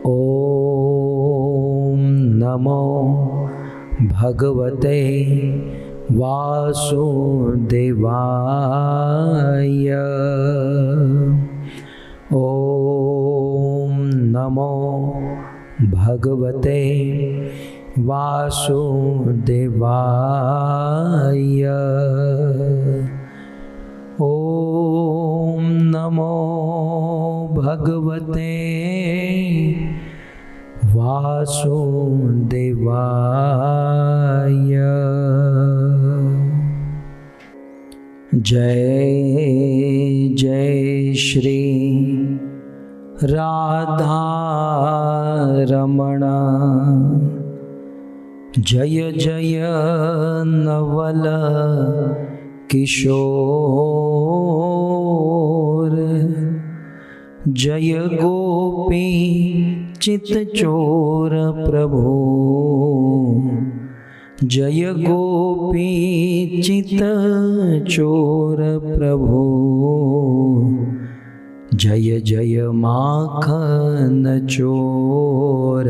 ॐ नमो भगवते वासुदेवाय। ॐ नमो भगवते वासुदेवाय। ॐ नमो भगवते वासुदेवाय। जय जय श्री राधा रमण, जय जय नवल किशोर, जय गोपी चित चोर प्रभु, जय गोपी चित चोर प्रभु, जय जय माखन चोर,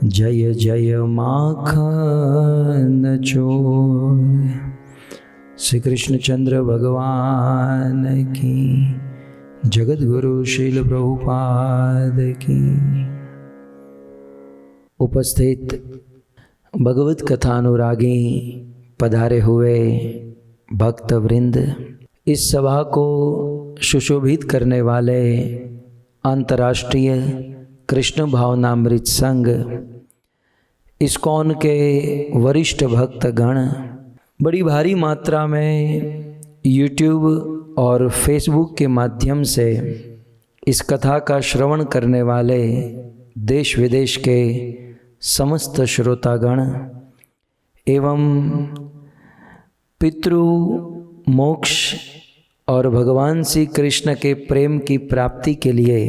जय जय माखन चोर। श्री कृष्णचंद्र भगवान की, जगत गुरु श्रील प्रभुपाद की। उपस्थित भगवत कथानुरागी पधारे हुए भक्त वृंद, इस सभा को सुशोभित करने वाले अंतर्राष्ट्रीय कृष्ण भावनामृत संघ इस्कॉन के वरिष्ठ भक्तगण, बड़ी भारी मात्रा में यूट्यूब और फेसबुक के माध्यम से इस कथा का श्रवण करने वाले देश विदेश के समस्त श्रोतागण एवं पितृ मोक्ष और भगवान श्री कृष्ण के प्रेम की प्राप्ति के लिए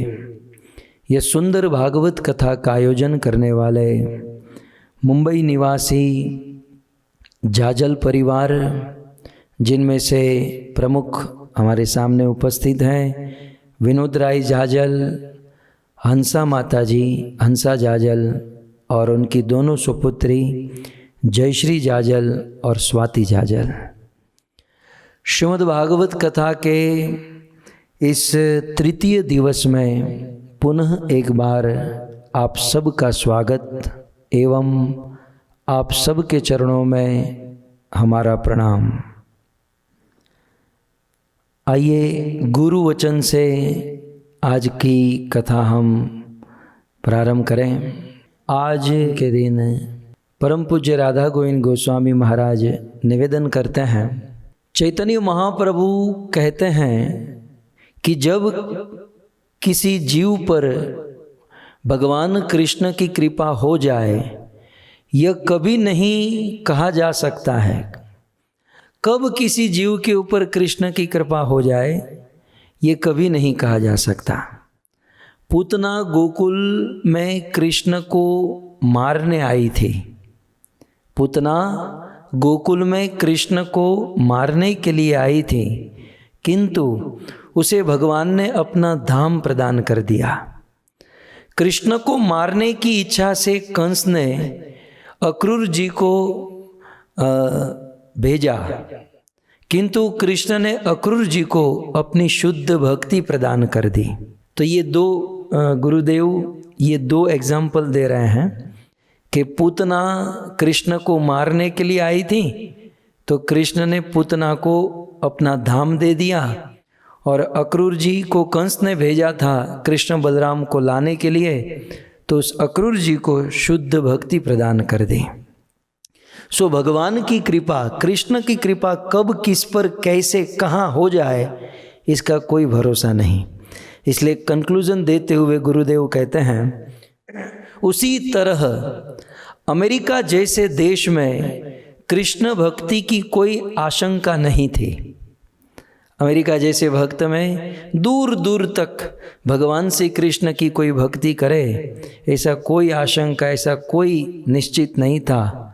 यह सुंदर भागवत कथा का आयोजन करने वाले मुंबई निवासी जाजल परिवार, जिनमें से प्रमुख हमारे सामने उपस्थित हैं विनोद राय जाजल, हंसा माताजी, हंसा जाजल और उनकी दोनों सुपुत्री जयश्री जाजल और स्वाति जाजल। श्रीमद् भागवत कथा के इस तृतीय दिवस में पुनः एक बार आप सब का स्वागत एवं आप सब के चरणों में हमारा प्रणाम। आइए गुरु वचन से आज की कथा हम प्रारंभ करें। आज के दिन परम पूज्य राधा गोविंद गोस्वामी महाराज निवेदन करते हैं, चैतन्य महाप्रभु कहते हैं कि जब किसी जीव पर भगवान कृष्ण की कृपा हो जाए, यह कभी नहीं कहा जा सकता है। कब किसी जीव के ऊपर कृष्ण की कृपा हो जाए, ये कभी नहीं कहा जा सकता। पूतना गोकुल में कृष्ण को मारने आई थी। पूतना गोकुल में कृष्ण को मारने के लिए आई थी, किंतु उसे भगवान ने अपना धाम प्रदान कर दिया। कृष्ण को मारने की इच्छा से कंस ने अक्रूर जी को भेजा, किंतु कृष्ण ने अक्रूर जी को अपनी शुद्ध भक्ति प्रदान कर दी। तो ये दो गुरुदेव ये दो एग्जाम्पल दे रहे हैं कि पूतना कृष्ण को मारने के लिए आई थी, तो कृष्ण ने पूतना को अपना धाम दे दिया, और अक्रूर जी को कंस ने भेजा था कृष्ण बलराम को लाने के लिए, तो उस अक्रूर जी को शुद्ध भक्ति प्रदान कर दी। सो भगवान की कृपा, कृष्ण की कृपा कब किस पर कैसे कहाँ हो जाए, इसका कोई भरोसा नहीं। इसलिए कंक्लूजन देते हुए गुरुदेव कहते हैं, उसी तरह अमेरिका जैसे देश में कृष्ण भक्ति की कोई आशंका नहीं थी। अमेरिका जैसे भक्त में दूर दूर तक भगवान श्री कृष्ण की कोई भक्ति करे, ऐसा कोई आशंका, ऐसा कोई निश्चित नहीं था।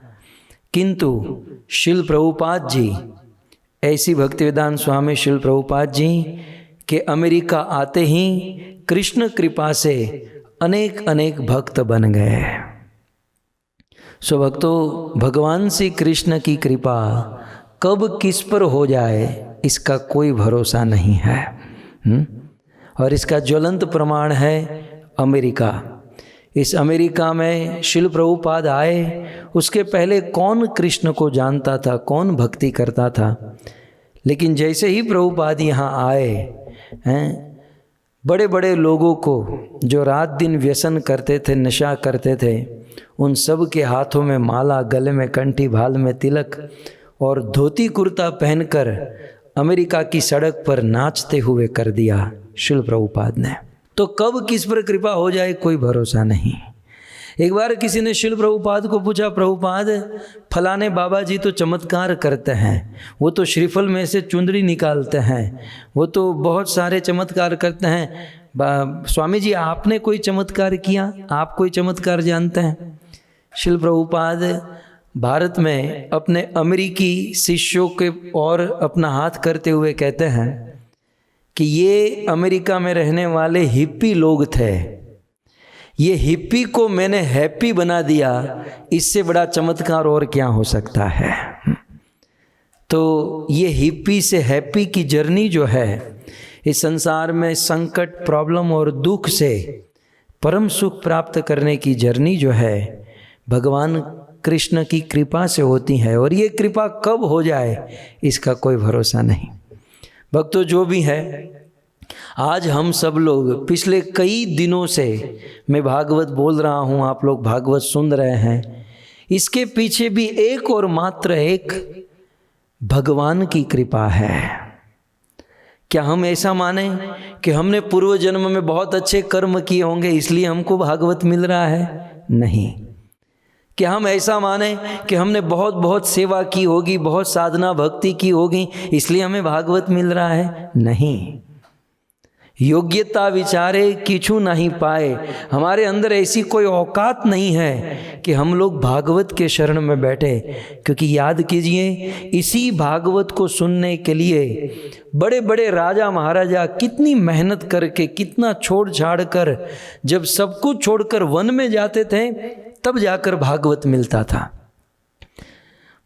किंतु श्रील प्रभुपाद जी, ऐसी भक्तिवेदांत स्वामी श्रील प्रभुपाद जी के अमेरिका आते ही कृष्ण कृपा से अनेक अनेक भक्त बन गए। सो भक्तों, भगवान श्री कृष्ण की कृपा कब किस पर हो जाए इसका कोई भरोसा नहीं है। और इसका ज्वलंत प्रमाण है अमेरिका। इस अमेरिका में शिल प्रभुपाद आए, उसके पहले कौन कृष्ण को जानता था, कौन भक्ति करता था। लेकिन जैसे ही प्रभुपाद यहाँ आए हैं, बड़े बड़े लोगों को जो रात दिन व्यसन करते थे, नशा करते थे, उन सब के हाथों में माला, गले में कंठी, भाल में तिलक और धोती कुर्ता पहनकर अमेरिका की सड़क पर नाचते हुए कर दिया शिल प्रभुपाद ने। तो कब किस पर कृपा हो जाए कोई भरोसा नहीं। एक बार किसी ने शिल प्रभुपाद को पूछा, प्रभुपाद फलाने बाबा जी तो चमत्कार करते हैं, वो तो श्रीफल में से चुंदड़ी निकालते हैं, वो तो बहुत सारे चमत्कार करते हैं, स्वामी जी आपने कोई चमत्कार किया, आप कोई चमत्कार जानते हैं? शिल प्रभुपाद भारत में अपने अमेरिकी शिष्यों के और अपना हाथ करते हुए कहते हैं कि ये अमेरिका में रहने वाले हिप्पी लोग थे, ये हिप्पी को मैंने हैप्पी बना दिया, इससे बड़ा चमत्कार और क्या हो सकता है। तो ये हिप्पी से हैप्पी की जर्नी जो है, इस संसार में संकट, प्रॉब्लम और दुख से परम सुख प्राप्त करने की जर्नी जो है, भगवान कृष्ण की कृपा से होती है। और ये कृपा कब हो जाए इसका कोई भरोसा नहीं। भक्तों, जो भी है, आज हम सब लोग पिछले कई दिनों से मैं भागवत बोल रहा हूँ, आप लोग भागवत सुन रहे हैं, इसके पीछे भी एक और मात्र एक भगवान की कृपा है। क्या हम ऐसा माने कि हमने पूर्व जन्म में बहुत अच्छे कर्म किए होंगे इसलिए हमको भागवत मिल रहा है? नहीं। क्या हम ऐसा माने कि हमने बहुत बहुत सेवा की होगी, बहुत साधना भक्ति की होगी इसलिए हमें भागवत मिल रहा है? नहीं। योग्यता विचारे किछु नहीं पाए, हमारे अंदर ऐसी कोई औकात नहीं है कि हम लोग भागवत के शरण में बैठे। क्योंकि याद कीजिए, इसी भागवत को सुनने के लिए बड़े बड़े राजा महाराजा कितनी मेहनत करके, कितना छोड़ छाड़ कर, जब सब कुछ छोड़कर वन में जाते थे तब जाकर भागवत मिलता था।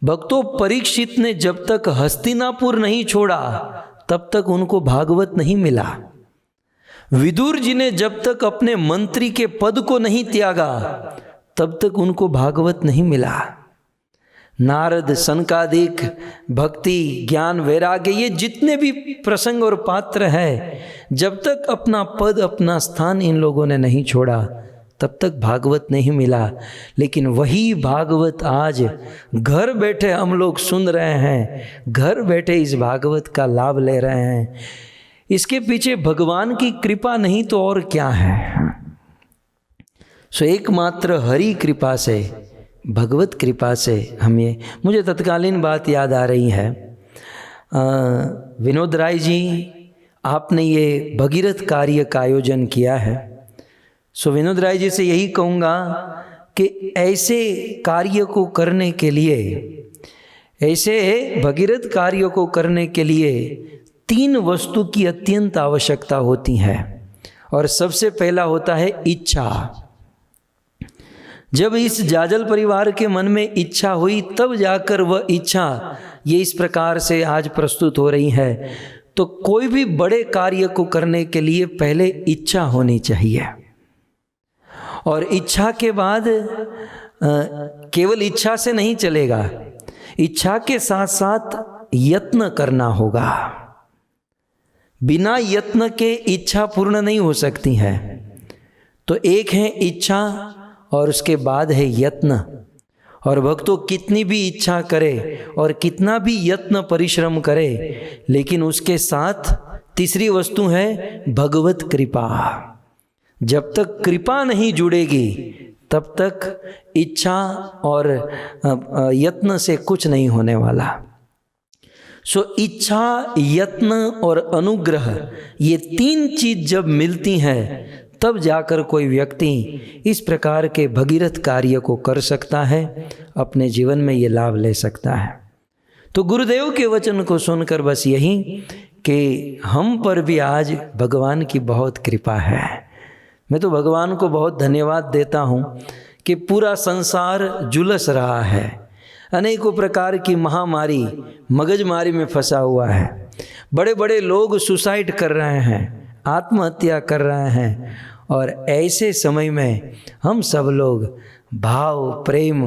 भक्तों, परीक्षित ने जब तक हस्तिनापुर नहीं छोड़ा तब तक उनको भागवत नहीं मिला। विदुर जी ने जब तक अपने मंत्री के पद को नहीं त्यागा तब तक उनको भागवत नहीं मिला। नारद, सनकादिक, भक्ति, ज्ञान, वैराग्य, ये जितने भी प्रसंग और पात्र है, जब तक अपना पद, अपना स्थान इन लोगों ने नहीं छोड़ा तब तक भागवत नहीं मिला। लेकिन वही भागवत आज घर बैठे हम लोग सुन रहे हैं, घर बैठे इस भागवत का लाभ ले रहे हैं। इसके पीछे भगवान की कृपा नहीं तो और क्या है। सो एकमात्र हरि कृपा से, भगवत कृपा से हम ये, मुझे तत्कालीन बात याद आ रही है, विनोद राय जी आपने ये भगीरथ कार्य का आयोजन किया है। सो विनोद राय जी से यही कहूँगा कि ऐसे कार्य को करने के लिए, ऐसे भगीरथ कार्य को करने के लिए 3 वस्तु की अत्यंत आवश्यकता होती है। और सबसे पहला होता है इच्छा। जब इस जाजल परिवार के मन में इच्छा हुई तब जाकर वह इच्छा ये इस प्रकार से आज प्रस्तुत हो रही है। तो कोई भी बड़े कार्य को करने के लिए पहले इच्छा होनी चाहिए। और इच्छा के बाद केवल इच्छा से नहीं चलेगा, इच्छा के साथ साथ यत्न करना होगा। बिना यत्न के इच्छा पूर्ण नहीं हो सकती है। तो एक है इच्छा और उसके बाद है यत्न। और भक्तों, कितनी भी इच्छा करे और कितना भी यत्न परिश्रम करे, लेकिन उसके साथ तीसरी वस्तु है भगवत कृपा। जब तक कृपा नहीं जुड़ेगी तब तक इच्छा और यत्न से कुछ नहीं होने वाला। सो इच्छा, यत्न और अनुग्रह, ये 3 चीज जब मिलती हैं तब जाकर कोई व्यक्ति इस प्रकार के भगीरथ कार्य को कर सकता है, अपने जीवन में ये लाभ ले सकता है। तो गुरुदेव के वचन को सुनकर बस यही कि हम पर भी आज भगवान की बहुत कृपा है। मैं तो भगवान को बहुत धन्यवाद देता हूँ कि पूरा संसार झुलस रहा है, अनेकों प्रकार की महामारी मगजमारी में फंसा हुआ है, बड़े बड़े लोग सुसाइड कर रहे हैं, आत्महत्या कर रहे हैं, और ऐसे समय में हम सब लोग भाव, प्रेम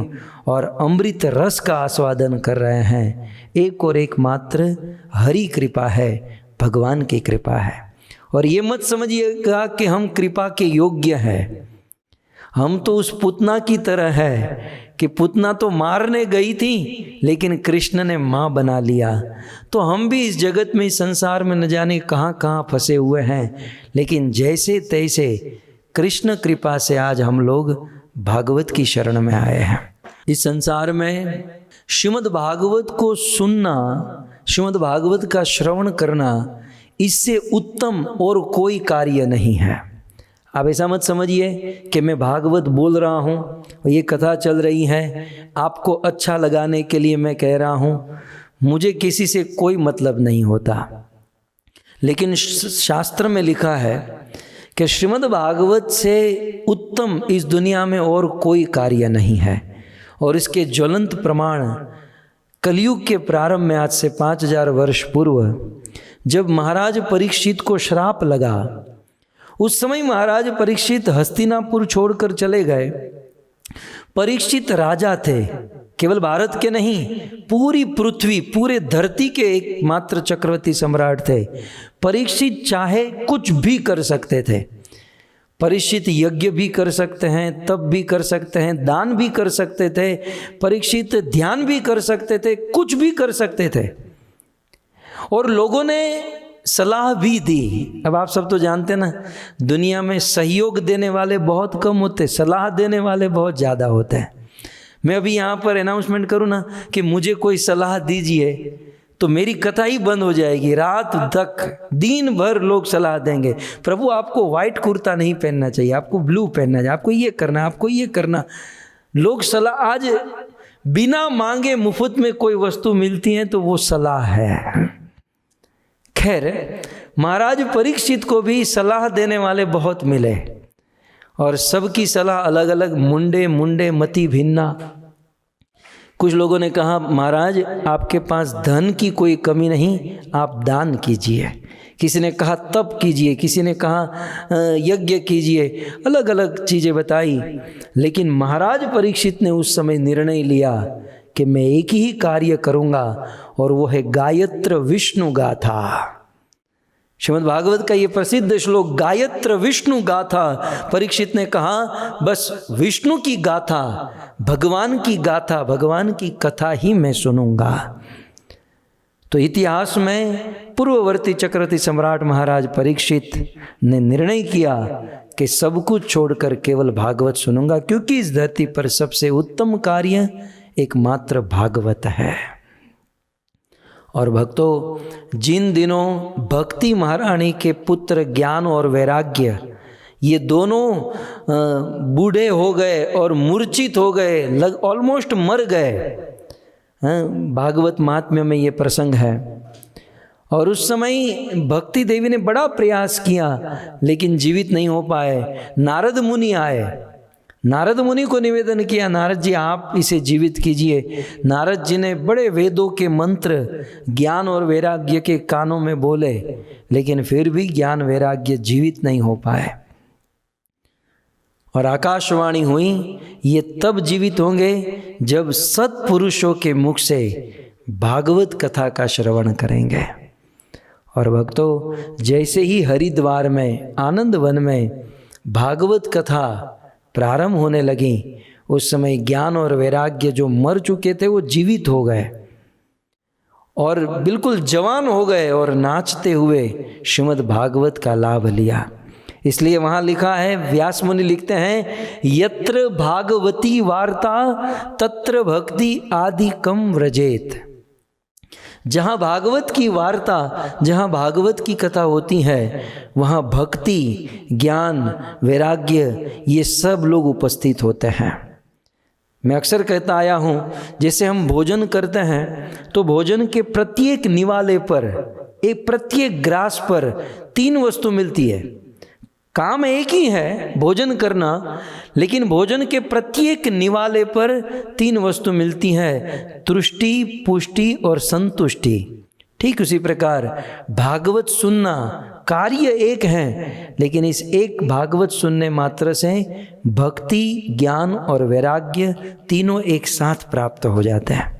और अमृत रस का आस्वादन कर रहे हैं। एक और एक मात्र हरि कृपा है, भगवान की कृपा है। और ये मत समझिएगा कि हम कृपा के योग्य हैं। हम तो उस पुतना की तरह है कि पुतना तो मारने गई थी लेकिन कृष्ण ने माँ बना लिया। तो हम भी इस जगत में, इस संसार में न जाने कहाँ कहाँ फंसे हुए हैं, लेकिन जैसे तैसे कृष्ण कृपा से आज हम लोग भागवत की शरण में आए हैं। इस संसार में श्रीमद् भागवत को सुनना, श्रीमद् भागवत का श्रवण करना, इससे उत्तम और कोई कार्य नहीं है। आप ऐसा मत समझिए कि मैं भागवत बोल रहा हूँ और ये कथा चल रही है, आपको अच्छा लगाने के लिए मैं कह रहा हूँ, मुझे किसी से कोई मतलब नहीं होता। लेकिन शास्त्र में लिखा है कि श्रीमद् भागवत से उत्तम इस दुनिया में और कोई कार्य नहीं है। और इसके ज्वलंत प्रमाण कलयुग के प्रारंभ में, आज से 5000 वर्ष पूर्व, जब महाराज परीक्षित को श्राप लगा, उस समय महाराज परीक्षित हस्तिनापुर छोड़कर चले गए। परीक्षित राजा थे, केवल भारत के नहीं, पूरी पृथ्वी, पूरे धरती के एकमात्र चक्रवर्ती सम्राट थे। परीक्षित चाहे कुछ भी कर सकते थे। परीक्षित यज्ञ भी कर सकते हैं, तप भी कर सकते हैं, दान भी कर सकते थे, परीक्षित ध्यान भी कर सकते थे, कुछ भी कर सकते थे। और लोगों ने सलाह भी दी। अब आप सब तो जानते ना, दुनिया में सहयोग देने वाले बहुत कम होते, सलाह देने वाले बहुत ज़्यादा होते हैं। मैं अभी यहाँ पर अनाउंसमेंट करूँ ना कि मुझे कोई सलाह दीजिए, तो मेरी कथा ही बंद हो जाएगी। रात तक, दिन भर लोग सलाह देंगे, प्रभु आपको वाइट कुर्ता नहीं पहनना चाहिए, आपको ब्लू पहनना चाहिए, आपको ये करना, आपको ये करना। लोग सलाह, आज बिना मांगे मुफ्त में कोई वस्तु मिलती है तो वो सलाह है। खैर, महाराज परीक्षित को भी सलाह देने वाले बहुत मिले और सबकी सलाह अलग अलग, मुंडे मुंडे मति भिन्ना। कुछ लोगों ने कहा महाराज आपके पास धन की कोई कमी नहीं, आप दान कीजिए। किसी ने कहा तप कीजिए, किसी ने कहा यज्ञ कीजिए, अलग अलग चीज़ें बताई। लेकिन महाराज परीक्षित ने उस समय निर्णय लिया कि मैं एक ही कार्य करूँगा, और वो है गायत्र विष्णु गाथा। श्रीमद् भागवत का ये प्रसिद्ध श्लोक, गायत्र विष्णु गाथा। परीक्षित ने कहा बस विष्णु की गाथा, भगवान की गाथा, भगवान की कथा ही मैं सुनूंगा। तो इतिहास में पूर्ववर्ती चक्रवर्ती सम्राट महाराज परीक्षित ने निर्णय किया कि सब कुछ छोड़कर केवल भागवत सुनूंगा, क्योंकि इस धरती पर सबसे उत्तम कार्य एकमात्र भागवत है। और भक्तों, जिन दिनों भक्ति महारानी के पुत्र ज्ञान और वैराग्य, ये दोनों बूढ़े हो गए और मूर्छित हो गए, ऑलमोस्ट मर गए। भागवत महात्म्य में ये प्रसंग है। और उस समय भक्ति देवी ने बड़ा प्रयास किया लेकिन जीवित नहीं हो पाए। नारद मुनि आए, नारद मुनि को निवेदन किया, नारद जी आप इसे जीवित कीजिए। नारद जी ने बड़े वेदों के मंत्र ज्ञान और वैराग्य के कानों में बोले, लेकिन फिर भी ज्ञान वैराग्य जीवित नहीं हो पाए। और आकाशवाणी हुई, ये तब जीवित होंगे जब सत्पुरुषों के मुख से भागवत कथा का श्रवण करेंगे। और भक्तों, जैसे ही हरिद्वार में आनंद वन में भागवत कथा प्रारंभ होने लगी, उस समय ज्ञान और वैराग्य जो मर चुके थे वो जीवित हो गए और बिल्कुल जवान हो गए और नाचते हुए श्रीमद् भागवत का लाभ लिया। इसलिए वहाँ लिखा है, व्यास मुनि लिखते हैं, यत्र भागवती वार्ता तत्र भक्ति आदि कम व्रजेत। जहाँ भागवत की वार्ता, जहाँ भागवत की कथा होती है, वहाँ भक्ति, ज्ञान, वैराग्य, ये सब लोग उपस्थित होते हैं। मैं अक्सर कहता आया हूँ, जैसे हम भोजन करते हैं तो भोजन के प्रत्येक निवाले पर, एक प्रत्येक ग्रास पर 3 वस्तु मिलती है, काम एक ही है, भोजन करना, लेकिन भोजन के प्रत्येक निवाले पर 3 वस्तु मिलती हैं, तुष्टि, पुष्टि और संतुष्टि। ठीक उसी प्रकार भागवत सुनना, कार्य एक है, लेकिन इस एक भागवत सुनने मात्र से भक्ति, ज्ञान और वैराग्य तीनों एक साथ प्राप्त हो जाते हैं।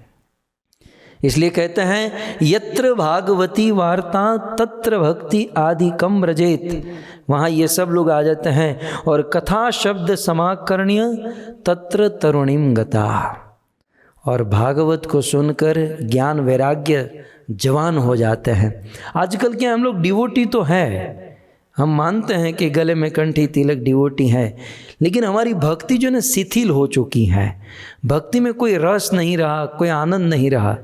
इसलिए कहते हैं यत्र भागवती वार्ता तत्र भक्ति आदि कम व्रजेत, वहाँ ये सब लोग आ जाते हैं। और कथा शब्द समाकर्ण्य तत्र तरुणीम गता, और भागवत को सुनकर ज्ञान वैराग्य जवान हो जाते हैं। आजकल के हम लोग डिवोटी तो है, हम मानते हैं कि गले में कंठी तिलक डिवोटी है, लेकिन हमारी भक्ति जो है शिथिल हो चुकी है। भक्ति में कोई रस नहीं रहा, कोई आनंद नहीं रहा।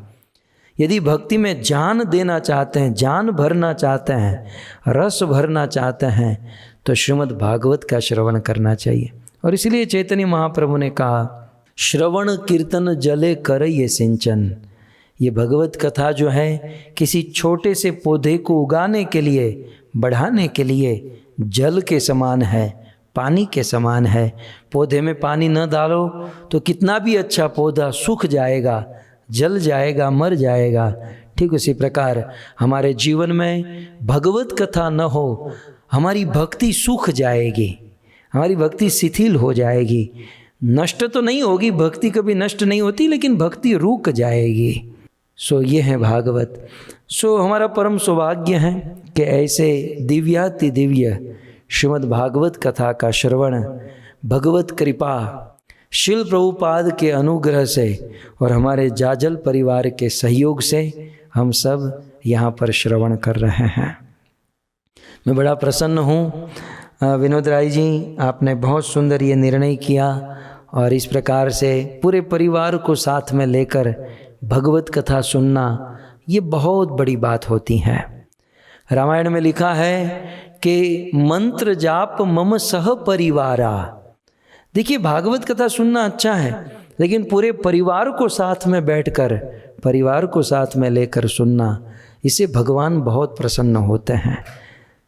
यदि भक्ति में जान देना चाहते हैं, जान भरना चाहते हैं, रस भरना चाहते हैं, तो श्रीमद् भागवत का श्रवण करना चाहिए। और इसलिए चैतन्य महाप्रभु ने कहा श्रवण कीर्तन जले कर ये सिंचन। ये भगवत कथा जो है किसी छोटे से पौधे को उगाने के लिए, बढ़ाने के लिए जल के समान है, पानी के समान है। पौधे में पानी न डालो तो कितना भी अच्छा पौधा सूख जाएगा, जल जाएगा, मर जाएगा। ठीक उसी प्रकार हमारे जीवन में भगवत कथा न हो, हमारी भक्ति सूख जाएगी, हमारी भक्ति शिथिल हो जाएगी। नष्ट तो नहीं होगी, भक्ति कभी नष्ट नहीं होती, लेकिन भक्ति रुक जाएगी। सो ये है भागवत। सो हमारा परम सौभाग्य है कि ऐसे दिव्याति दिव्य श्रीमद् भागवत कथा का श्रवण भगवत कृपा, शिल प्रभुपाद के अनुग्रह से और हमारे जाजल परिवार के सहयोग से हम सब यहाँ पर श्रवण कर रहे हैं। मैं बड़ा प्रसन्न हूँ विनोद राय जी, आपने बहुत सुंदर ये निर्णय किया और इस प्रकार से पूरे परिवार को साथ में लेकर भगवत कथा सुनना ये बहुत बड़ी बात होती है। रामायण में लिखा है कि मंत्र जाप मम सह परिवारा। देखिए भागवत कथा सुनना अच्छा है, लेकिन पूरे परिवार को साथ में बैठकर, परिवार को साथ में लेकर सुनना, इससे भगवान बहुत प्रसन्न होते हैं।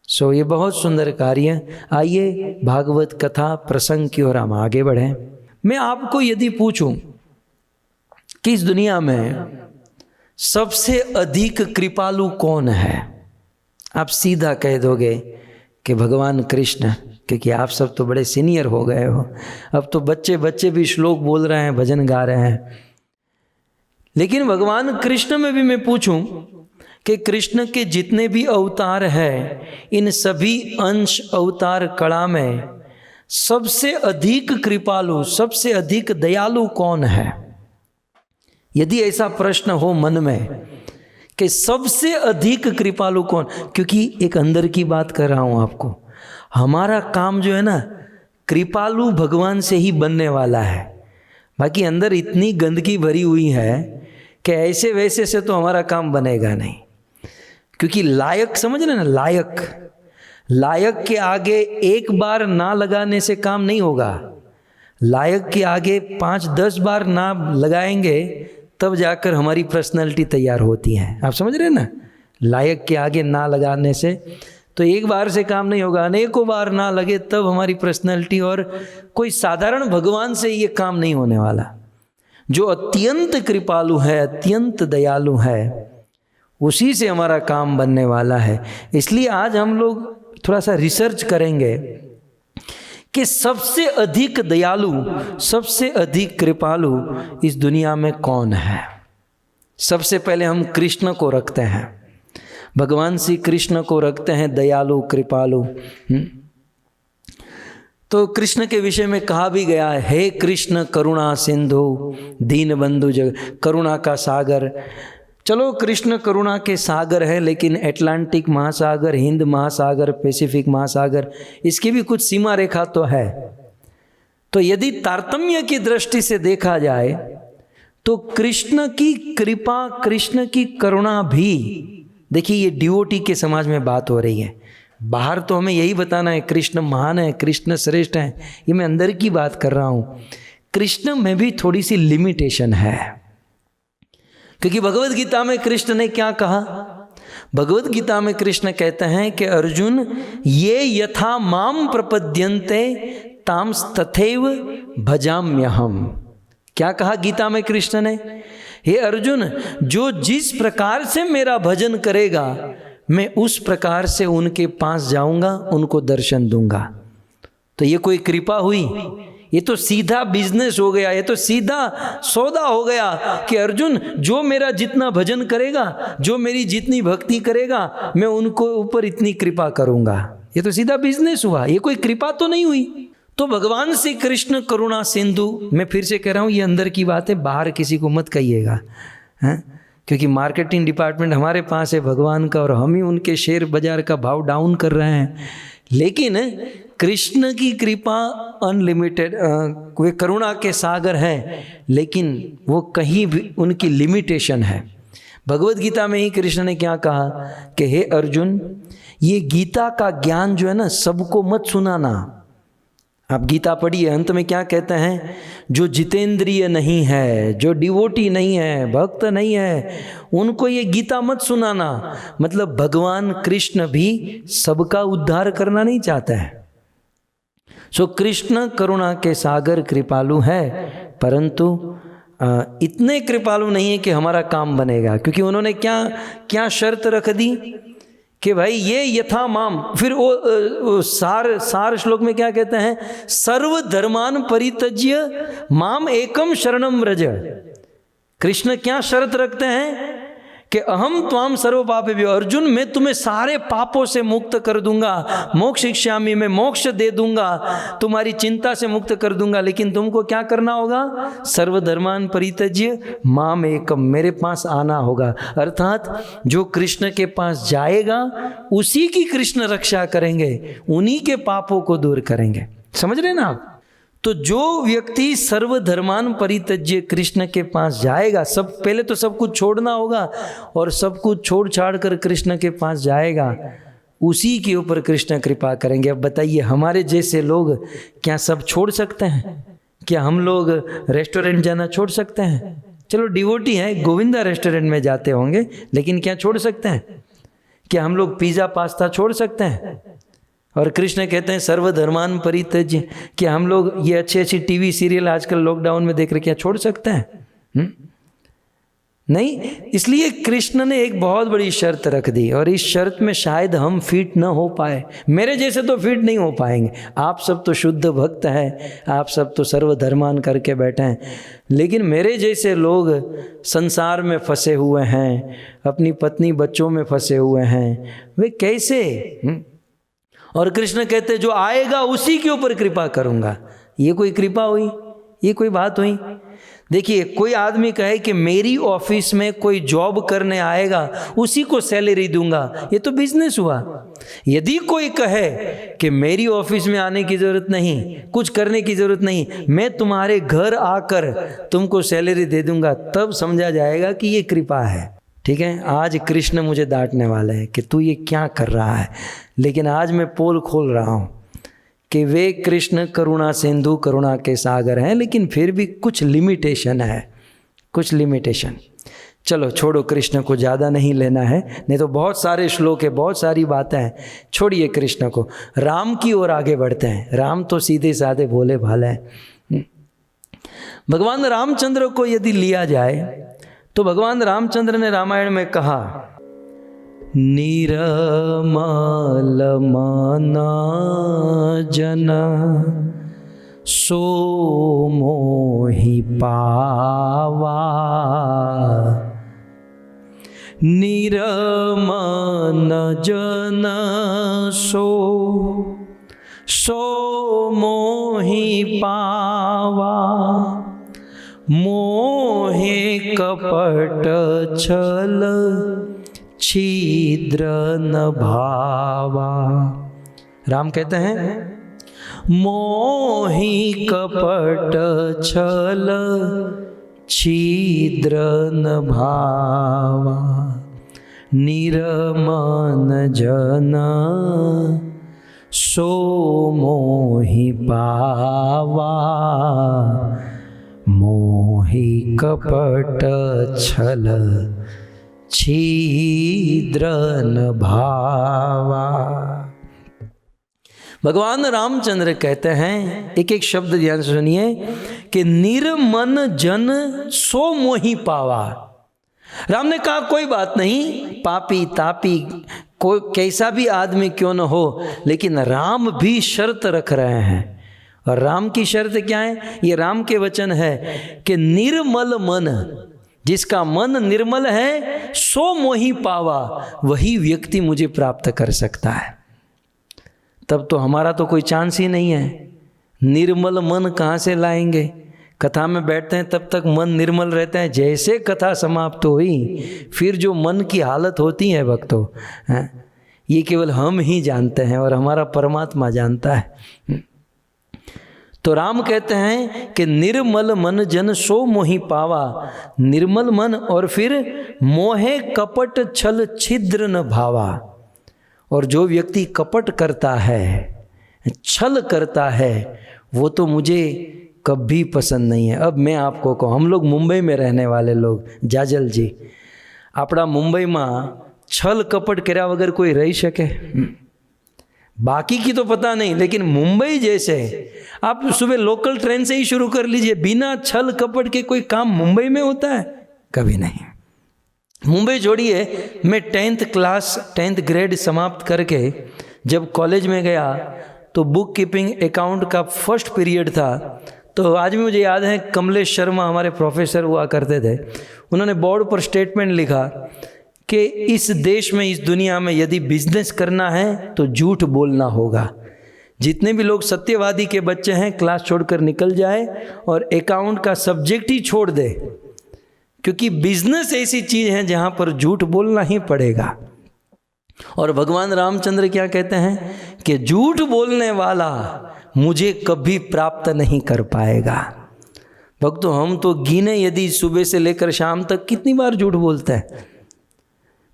सो ये बहुत सुंदर कार्य। आइए भागवत कथा प्रसंग की ओर हम आगे बढ़ें। मैं आपको यदि पूछूं कि इस दुनिया में सबसे अधिक कृपालु कौन है, आप सीधा कह दोगे कि भगवान कृष्ण, क्योंकि आप सब तो बड़े सीनियर हो गए हो। अब तो बच्चे बच्चे भी श्लोक बोल रहे हैं, भजन गा रहे हैं। लेकिन भगवान कृष्ण में भी मैं पूछूं कि कृष्ण के जितने भी अवतार हैं, इन सभी अंश अवतार कला में सबसे अधिक कृपालु, सबसे अधिक दयालु कौन है? यदि ऐसा प्रश्न हो मन में कि सबसे अधिक कृपालु कौन, क्योंकि एक अंदर की बात कर रहा हूं आपको, हमारा काम जो है ना कृपालु भगवान से ही बनने वाला है। बाकी अंदर इतनी गंदगी भरी हुई है कि ऐसे वैसे से तो हमारा काम बनेगा नहीं। क्योंकि लायक, समझ रहे ना, लायक के आगे एक बार ना लगाने से काम नहीं होगा। लायक के आगे 5-10 बार ना लगाएंगे तब जाकर हमारी पर्सनालिटी तैयार होती है। आप समझ रहे हैं ना, लायक के आगे ना लगाने से तो एक बार से काम नहीं होगा, अनेकों बार ना लगे तब हमारी पर्सनालिटी। और कोई साधारण भगवान से ये काम नहीं होने वाला। जो अत्यंत कृपालु है, अत्यंत दयालु है, उसी से हमारा काम बनने वाला है। इसलिए आज हम लोग थोड़ा सा रिसर्च करेंगे कि सबसे अधिक दयालु, सबसे अधिक कृपालु इस दुनिया में कौन है। सबसे पहले हम कृष्ण को रखते हैं, भगवान श्री कृष्ण को रखते हैं दयालु कृपालु। तो कृष्ण के विषय में कहा भी गया है, हे कृष्ण करुणा सिंधु दीन बंधु जग, करुणा का सागर। चलो कृष्ण करुणा के सागर है, लेकिन अटलांटिक महासागर, हिंद महासागर, पैसिफिक महासागर, इसकी भी कुछ सीमा रेखा तो है। तो यदि तारतम्य की दृष्टि से देखा जाए तो कृष्ण की कृपा, कृष्ण की करुणा भी, देखिए ये डिवोटी के समाज में बात हो रही है। बाहर तो हमें यही बताना है कृष्ण महान है, कृष्ण श्रेष्ठ है, ये मैं अंदर की बात कर रहा हूँ। कृष्ण में भी थोड़ी सी लिमिटेशन है, क्योंकि भगवत गीता में कृष्ण ने क्या कहा? भगवत गीता में कृष्ण कहते हैं कि अर्जुन, ये यथा माम प्रपद्यन्ते ताम तथैव भजाम्यहम। क्या कहा गीता में कृष्ण ने? हे अर्जुन, जो जिस प्रकार से मेरा भजन करेगा मैं उस प्रकार से उनके पास जाऊंगा, उनको दर्शन दूंगा। तो ये कोई कृपा हुई? ये तो सीधा बिजनेस हो गया, ये तो सीधा सौदा हो गया कि अर्जुन जो मेरा जितना भजन करेगा, जो मेरी जितनी भक्ति करेगा, मैं उनको ऊपर इतनी कृपा करूंगा। ये तो सीधा बिजनेस हुआ, ये कोई कृपा तो नहीं हुई। तो भगवान श्री कृष्ण करुणा सिंधु, मैं फिर से कह रहा हूँ ये अंदर की बात है, बाहर किसी को मत कहिएगा, हैं? क्योंकि मार्केटिंग डिपार्टमेंट हमारे पास है भगवान का, और हम ही उनके शेयर बाजार का भाव डाउन कर रहे हैं। लेकिन कृष्ण की कृपा अनलिमिटेड, वे करुणा के सागर हैं, लेकिन वो कहीं भी उनकी लिमिटेशन है। भगवत गीता में ही कृष्ण ने क्या कहा कि हे अर्जुन, ये गीता का ज्ञान जो है ना, सबको मत सुनाना। आप गीता पढ़िए, अंत में क्या कहते हैं? जो जितेंद्रिय नहीं है, जो डिवोटी नहीं है, भक्त नहीं है, उनको ये गीता मत सुनाना। मतलब भगवान कृष्ण भी सबका उद्धार करना नहीं चाहता है। सो कृष्ण करुणा के सागर कृपालु है, परंतु इतने कृपालु नहीं है कि हमारा काम बनेगा। क्योंकि उन्होंने क्या शर्त रख दी कि भाई ये यथा माम, फिर वो सार श्लोक में क्या कहते हैं? सर्व धर्मान परित्यज्य माम एकम शरणम व्रज। कृष्ण क्या शर्त रखते हैं कि अहम त्वाम सर्व पापेभ्यो, अर्जुन मैं तुम्हें सारे पापों से मुक्त कर दूंगा, मोक्ष शिक्षामि, मैं मोक्ष दे दूंगा, तुम्हारी चिंता से मुक्त कर दूंगा। लेकिन तुमको क्या करना होगा? सर्वधर्मान परित्यज्य माम एकम, मेरे पास आना होगा। अर्थात जो कृष्ण के पास जाएगा उसी की कृष्ण रक्षा करेंगे, उन्हीं के पापों को दूर करेंगे। समझ रहे ना आप? तो जो व्यक्ति सर्वधर्मान परित्यज्य कृष्ण के पास जाएगा, सब पहले तो सब कुछ छोड़ना होगा, और सब कुछ छोड़ छाड़ कर कृष्ण के पास जाएगा, उसी के ऊपर कृष्ण कृपा करेंगे। अब बताइए, हमारे जैसे लोग क्या सब छोड़ सकते हैं? क्या हम लोग रेस्टोरेंट जाना छोड़ सकते हैं? चलो डिवोटी हैं, गोविंदा रेस्टोरेंट में जाते होंगे, लेकिन क्या छोड़ सकते हैं? क्या हम लोग पिज़्ज़ा पास्ता छोड़ सकते हैं? और कृष्ण कहते हैं सर्वधर्मान परित्यज्य। क्या हम लोग ये अच्छी अच्छी टीवी सीरियल आजकल लॉकडाउन में देख रहे, क्या छोड़ सकते हैं? नहीं। इसलिए कृष्ण ने एक बहुत बड़ी शर्त रख दी, और इस शर्त में शायद हम फिट न हो पाए। मेरे जैसे तो फिट नहीं हो पाएंगे। आप सब तो शुद्ध भक्त हैं, आप सब तो सर्वधर्मान करके बैठे हैं, लेकिन मेरे जैसे लोग संसार में फंसे हुए हैं, अपनी पत्नी बच्चों में फंसे हुए हैं, वे कैसे? और कृष्ण कहते जो आएगा उसी के ऊपर कृपा करूंगा। ये कोई कृपा हुई? ये कोई बात हुई? देखिए, कोई आदमी कहे कि मेरी ऑफिस में कोई जॉब करने आएगा, उसी को सैलरी दूंगा, ये तो बिजनेस हुआ। यदि कोई कहे कि मेरी ऑफिस में आने की जरूरत नहीं, कुछ करने की जरूरत नहीं, मैं तुम्हारे घर आकर तुमको सैलरी दे दूंगा, तब समझा जाएगा कि ये कृपा है। ठीक है, आज कृष्ण मुझे डांटने वाले हैं कि तू ये क्या कर रहा है, लेकिन आज मैं पोल खोल रहा हूँ कि वे कृष्ण करुणा सिंधु, करुणा के सागर हैं, लेकिन फिर भी कुछ लिमिटेशन है, कुछ लिमिटेशन। चलो छोड़ो, कृष्ण को ज़्यादा नहीं लेना है, नहीं तो बहुत सारे श्लोक है, बहुत सारी बातें हैं, छोड़िए कृष्ण को, राम की ओर आगे बढ़ते हैं। राम तो सीधे साधे भोले भाले हैं। भगवान रामचंद्र को यदि लिया जाए तो भगवान रामचंद्र ने रामायण में कहा, निरमल मना जना सो मोहि पावा, निरमन जन सो मोहि पावा, मोहे कपट छल छिद्र न भावा। राम कहते हैं मोहि कपट छल छिद्र न भावा, निरमन जन सो मोहि पावा, मोहि कपट छल छिद्र न भावा। भगवान रामचंद्र कहते हैं, एक एक शब्द ध्यान से सुनिए, कि निर्मन जन सो मोहि पावा। राम ने कहा कोई बात नहीं, पापी तापी कोई कैसा भी आदमी क्यों न हो, लेकिन राम भी शर्त रख रहे हैं। और राम की शर्त क्या है? ये राम के वचन है कि निर्मल मन, जिसका मन निर्मल है, सो मोहि पावा, वही व्यक्ति मुझे प्राप्त कर सकता है। तब तो हमारा तो कोई चांस ही नहीं है। निर्मल मन कहाँ से लाएंगे? कथा में बैठते हैं तब तक मन निर्मल रहता है, जैसे कथा समाप्त हुई फिर जो मन की हालत होती है भक्तों, ये केवल हम ही जानते हैं और हमारा परमात्मा जानता है। तो राम कहते हैं कि निर्मल मन जन सो मोहि पावा। निर्मल मन और फिर मोहे कपट छल छिद्र न भावा। और जो व्यक्ति कपट करता है, छल करता है, वो तो मुझे कभी पसंद नहीं है। अब मैं आपको कहूँ, हम लोग मुंबई में रहने वाले लोग, जाजल जी, आपड़ा मुंबई में छल कपट કર્યા वगैरह कोई रही सके? बाकी की तो पता नहीं, लेकिन मुंबई जैसे, आप सुबह लोकल ट्रेन से ही शुरू कर लीजिए, बिना छल कपट के कोई काम मुंबई में होता है? कभी नहीं। मुंबई छोड़िए, मैं 10th ग्रेड समाप्त करके जब कॉलेज में गया तो बुक कीपिंग अकाउंट का फर्स्ट पीरियड था। तो आज भी मुझे याद है, कमलेश शर्मा हमारे प्रोफेसर हुआ करते थे, उन्होंने बोर्ड पर स्टेटमेंट लिखा कि इस देश में, इस दुनिया में यदि बिजनेस करना है तो झूठ बोलना होगा। जितने भी लोग सत्यवादी के बच्चे हैं, क्लास छोड़कर निकल जाए और अकाउंट का सब्जेक्ट ही छोड़ दे, क्योंकि बिजनेस ऐसी चीज है जहां पर झूठ बोलना ही पड़ेगा। और भगवान रामचंद्र क्या कहते हैं कि झूठ बोलने वाला मुझे कभी प्राप्त नहीं कर पाएगा। भक्तों, हम तो गिने यदि सुबह से लेकर शाम तक कितनी बार झूठ बोलते हैं।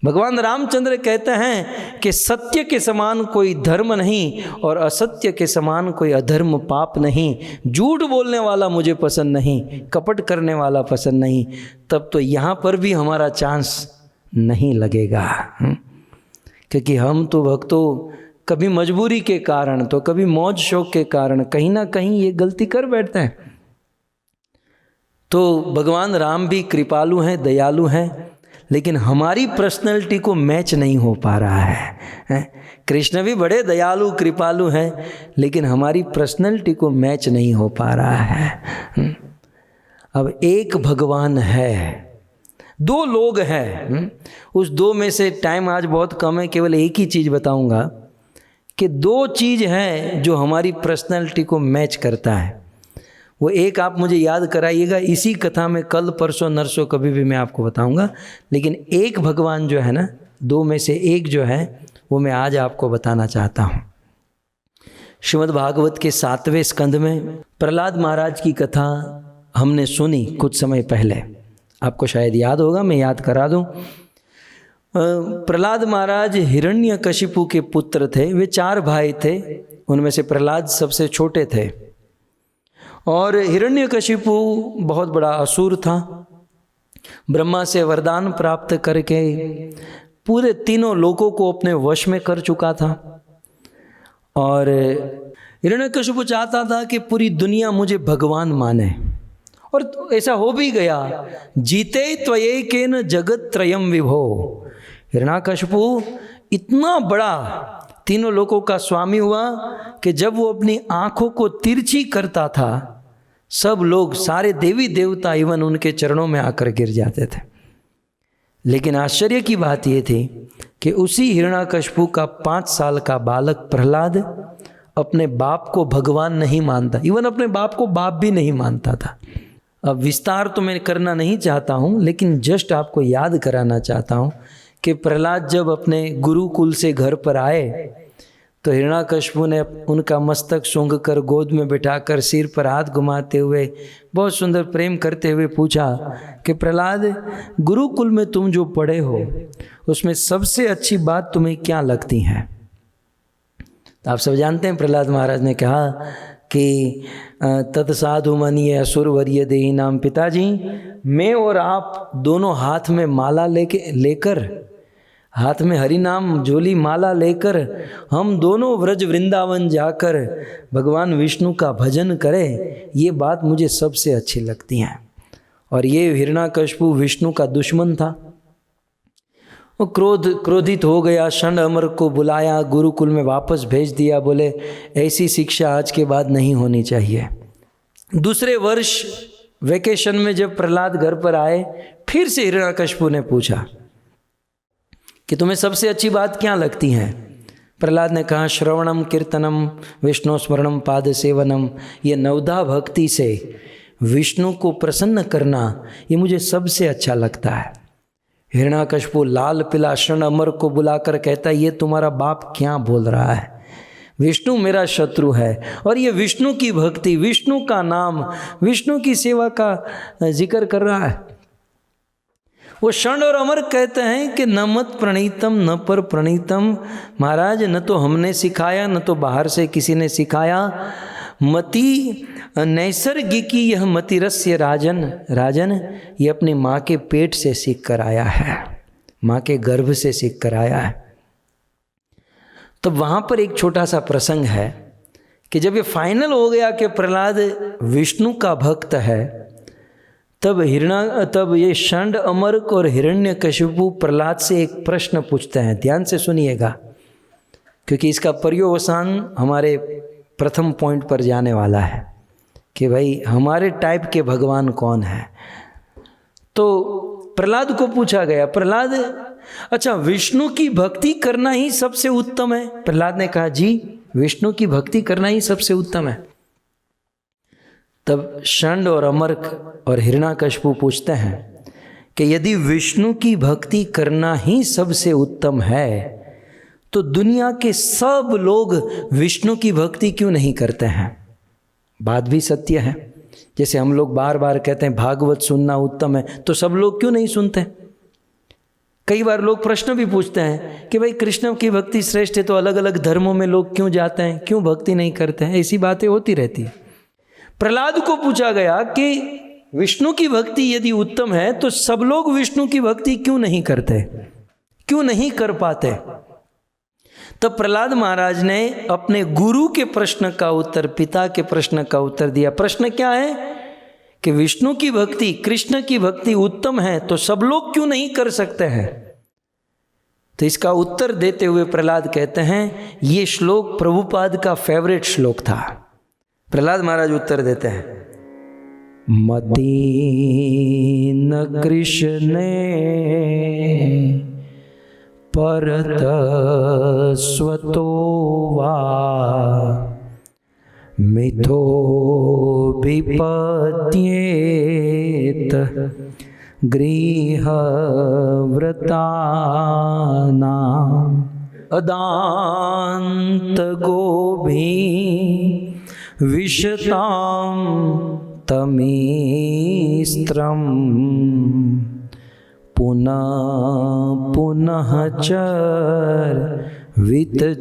भगवान रामचंद्र कहते हैं कि सत्य के समान कोई धर्म नहीं और असत्य के समान कोई अधर्म पाप नहीं। झूठ बोलने वाला मुझे पसंद नहीं, कपट करने वाला पसंद नहीं। तब तो यहाँ पर भी हमारा चांस नहीं लगेगा, क्योंकि हम तो भक्तों कभी मजबूरी के कारण तो कभी मौज शौक के कारण कहीं ना कहीं ये गलती कर बैठते हैं। तो भगवान राम भी कृपालु हैं, दयालु हैं, लेकिन हमारी पर्सनैलिटी को मैच नहीं हो पा रहा है। कृष्ण भी बड़े दयालु कृपालु हैं, लेकिन हमारी पर्सनैलिटी को मैच नहीं हो पा रहा है। अब एक भगवान है, दो लोग हैं, उस दो में से टाइम आज बहुत कम है, केवल एक ही चीज़ बताऊंगा कि दो चीज़ हैं जो हमारी पर्सनैलिटी को मैच करता है। वो एक आप मुझे याद कराइएगा, इसी कथा में कल परसों नरसों कभी भी मैं आपको बताऊंगा। लेकिन एक भगवान जो है ना, दो में से एक जो है, वो मैं आज आपको बताना चाहता हूँ। श्रीमद् भागवत के 7वें स्कंद में प्रहलाद महाराज की कथा हमने सुनी कुछ समय पहले, आपको शायद याद होगा, मैं याद करा दूँ। प्रहलाद महाराज हिरण्यकशिपु के पुत्र थे। वे 4 भाई थे, उनमें से प्रहलाद सबसे छोटे थे। और हिरण्यकशिपु बहुत बड़ा असुर था। ब्रह्मा से वरदान प्राप्त करके पूरे तीनों लोकों को अपने वश में कर चुका था। और हिरण्यकशिपु चाहता था कि पूरी दुनिया मुझे भगवान माने, और ऐसा हो भी गया। जीते त्वयैकेन जगत त्रयम विभो। हिरण्यकशिपु इतना बड़ा तीनों लोकों का स्वामी हुआ कि जब वो अपनी आंखों को तिरछी करता था, सब लोग, सारे देवी देवता इवन उनके चरणों में आकर गिर जाते थे। लेकिन आश्चर्य की बात यह थी कि उसी हिरण्यकशिपु का 5 साल का बालक प्रहलाद अपने बाप को भगवान नहीं मानता, इवन अपने बाप को बाप भी नहीं मानता था। अब विस्तार तो मैं करना नहीं चाहता हूँ, लेकिन जस्ट आपको याद कराना चाहता हूँ कि प्रहलाद जब अपने गुरुकुल से घर पर आए तो हिरण्यकशिपु ने उनका मस्तक सूंघ कर गोद में बिठाकर सिर पर हाथ घुमाते हुए बहुत सुंदर प्रेम करते हुए पूछा कि प्रहलाद, गुरुकुल में तुम जो पढ़े हो उसमें सबसे अच्छी बात तुम्हें क्या लगती है? तो आप सब जानते हैं प्रहलाद महाराज ने कहा कि तत्साधु मनिये असुरवर्य देहि नाम। पिताजी, मैं और आप दोनों हाथ में माला लेकर हाथ में हरि नाम झोली माला लेकर हम दोनों व्रज वृंदावन जाकर भगवान विष्णु का भजन करें, ये बात मुझे सबसे अच्छी लगती है। और ये हिरण्याकश्यपु विष्णु का दुश्मन था। वो क्रोधित हो गया, षंड अमर को बुलाया, गुरुकुल में वापस भेज दिया। बोले ऐसी शिक्षा आज के बाद नहीं होनी चाहिए। दूसरे वर्ष वेकेशन में जब प्रहलाद घर पर आए, फिर से हिरण्याकश्यपु ने पूछा कि तुम्हें सबसे अच्छी बात क्या लगती है। प्रहलाद ने कहा, श्रवणम कीर्तनम विष्णु स्मरणम पाद सेवनम। ये नवधा भक्ति से विष्णु को प्रसन्न करना, ये मुझे सबसे अच्छा लगता है। हिरण्याकश्यपु लाल पिला षंड अमर को बुलाकर कहता, ये तुम्हारा बाप क्या बोल रहा है, विष्णु मेरा शत्रु है और ये विष्णु की भक्ति, विष्णु का नाम, विष्णु की सेवा का जिक्र कर रहा है। वो षंड और अमर कहते हैं कि न मत प्रणीतम न पर प्रणीतम। महाराज, न तो हमने सिखाया न तो बाहर से किसी ने सिखाया। मति नैसर्गिकी यह मतिरस्य राजन। राजन, ये अपनी माँ के पेट से सीख कर आया है, माँ के गर्भ से सीख कर आया है। तो वहाँ पर एक छोटा सा प्रसंग है कि जब ये फाइनल हो गया कि प्रहलाद विष्णु का भक्त है, तब ये षंड अमर और हिरण्यकशिपु प्रहलाद से एक प्रश्न पूछते हैं। ध्यान से सुनिएगा, क्योंकि इसका पर्यवसान हमारे प्रथम पॉइंट पर जाने वाला है कि भाई हमारे टाइप के भगवान कौन है। तो प्रहलाद को पूछा गया, प्रहलाद, अच्छा विष्णु की भक्ति करना ही सबसे उत्तम है? प्रहलाद ने कहा, जी विष्णु की भक्ति करना ही सबसे उत्तम है। तब षंड और अमर और हिरण्याकश्यपु पूछते हैं कि यदि विष्णु की भक्ति करना ही सबसे उत्तम है तो दुनिया के सब लोग विष्णु की भक्ति क्यों नहीं करते हैं? बात भी सत्य है। जैसे हम लोग बार बार कहते हैं भागवत सुनना उत्तम है, तो सब लोग क्यों नहीं सुनते? कई बार लोग प्रश्न भी पूछते हैं कि भाई कृष्ण की भक्ति श्रेष्ठ है तो अलग अलग धर्मों में लोग क्यों जाते हैं, क्यों भक्ति नहीं करते हैं? ऐसी बातें होती रहती है। प्रहलाद को पूछा गया कि विष्णु की भक्ति यदि उत्तम है तो सब लोग विष्णु की भक्ति क्यों नहीं करते, क्यों नहीं कर पाते? तब प्रहलाद महाराज ने अपने गुरु के प्रश्न का उत्तर, पिता के प्रश्न का उत्तर दिया। प्रश्न क्या है कि विष्णु की भक्ति, कृष्ण की भक्ति उत्तम है तो सब लोग क्यों नहीं कर सकते हैं? तो इसका उत्तर देते हुए प्रहलाद कहते हैं, ये श्लोक प्रभुपाद का फेवरेट श्लोक था। प्रहलाद महाराज उत्तर देते हैं, मति न कृष्णे परत स्वतो वा मिथो विपद्येत गृहव्रतानां अदान्त गोभी विशतां तमीस्त्रम् पुनः पुनः चर वितचर्वणाना।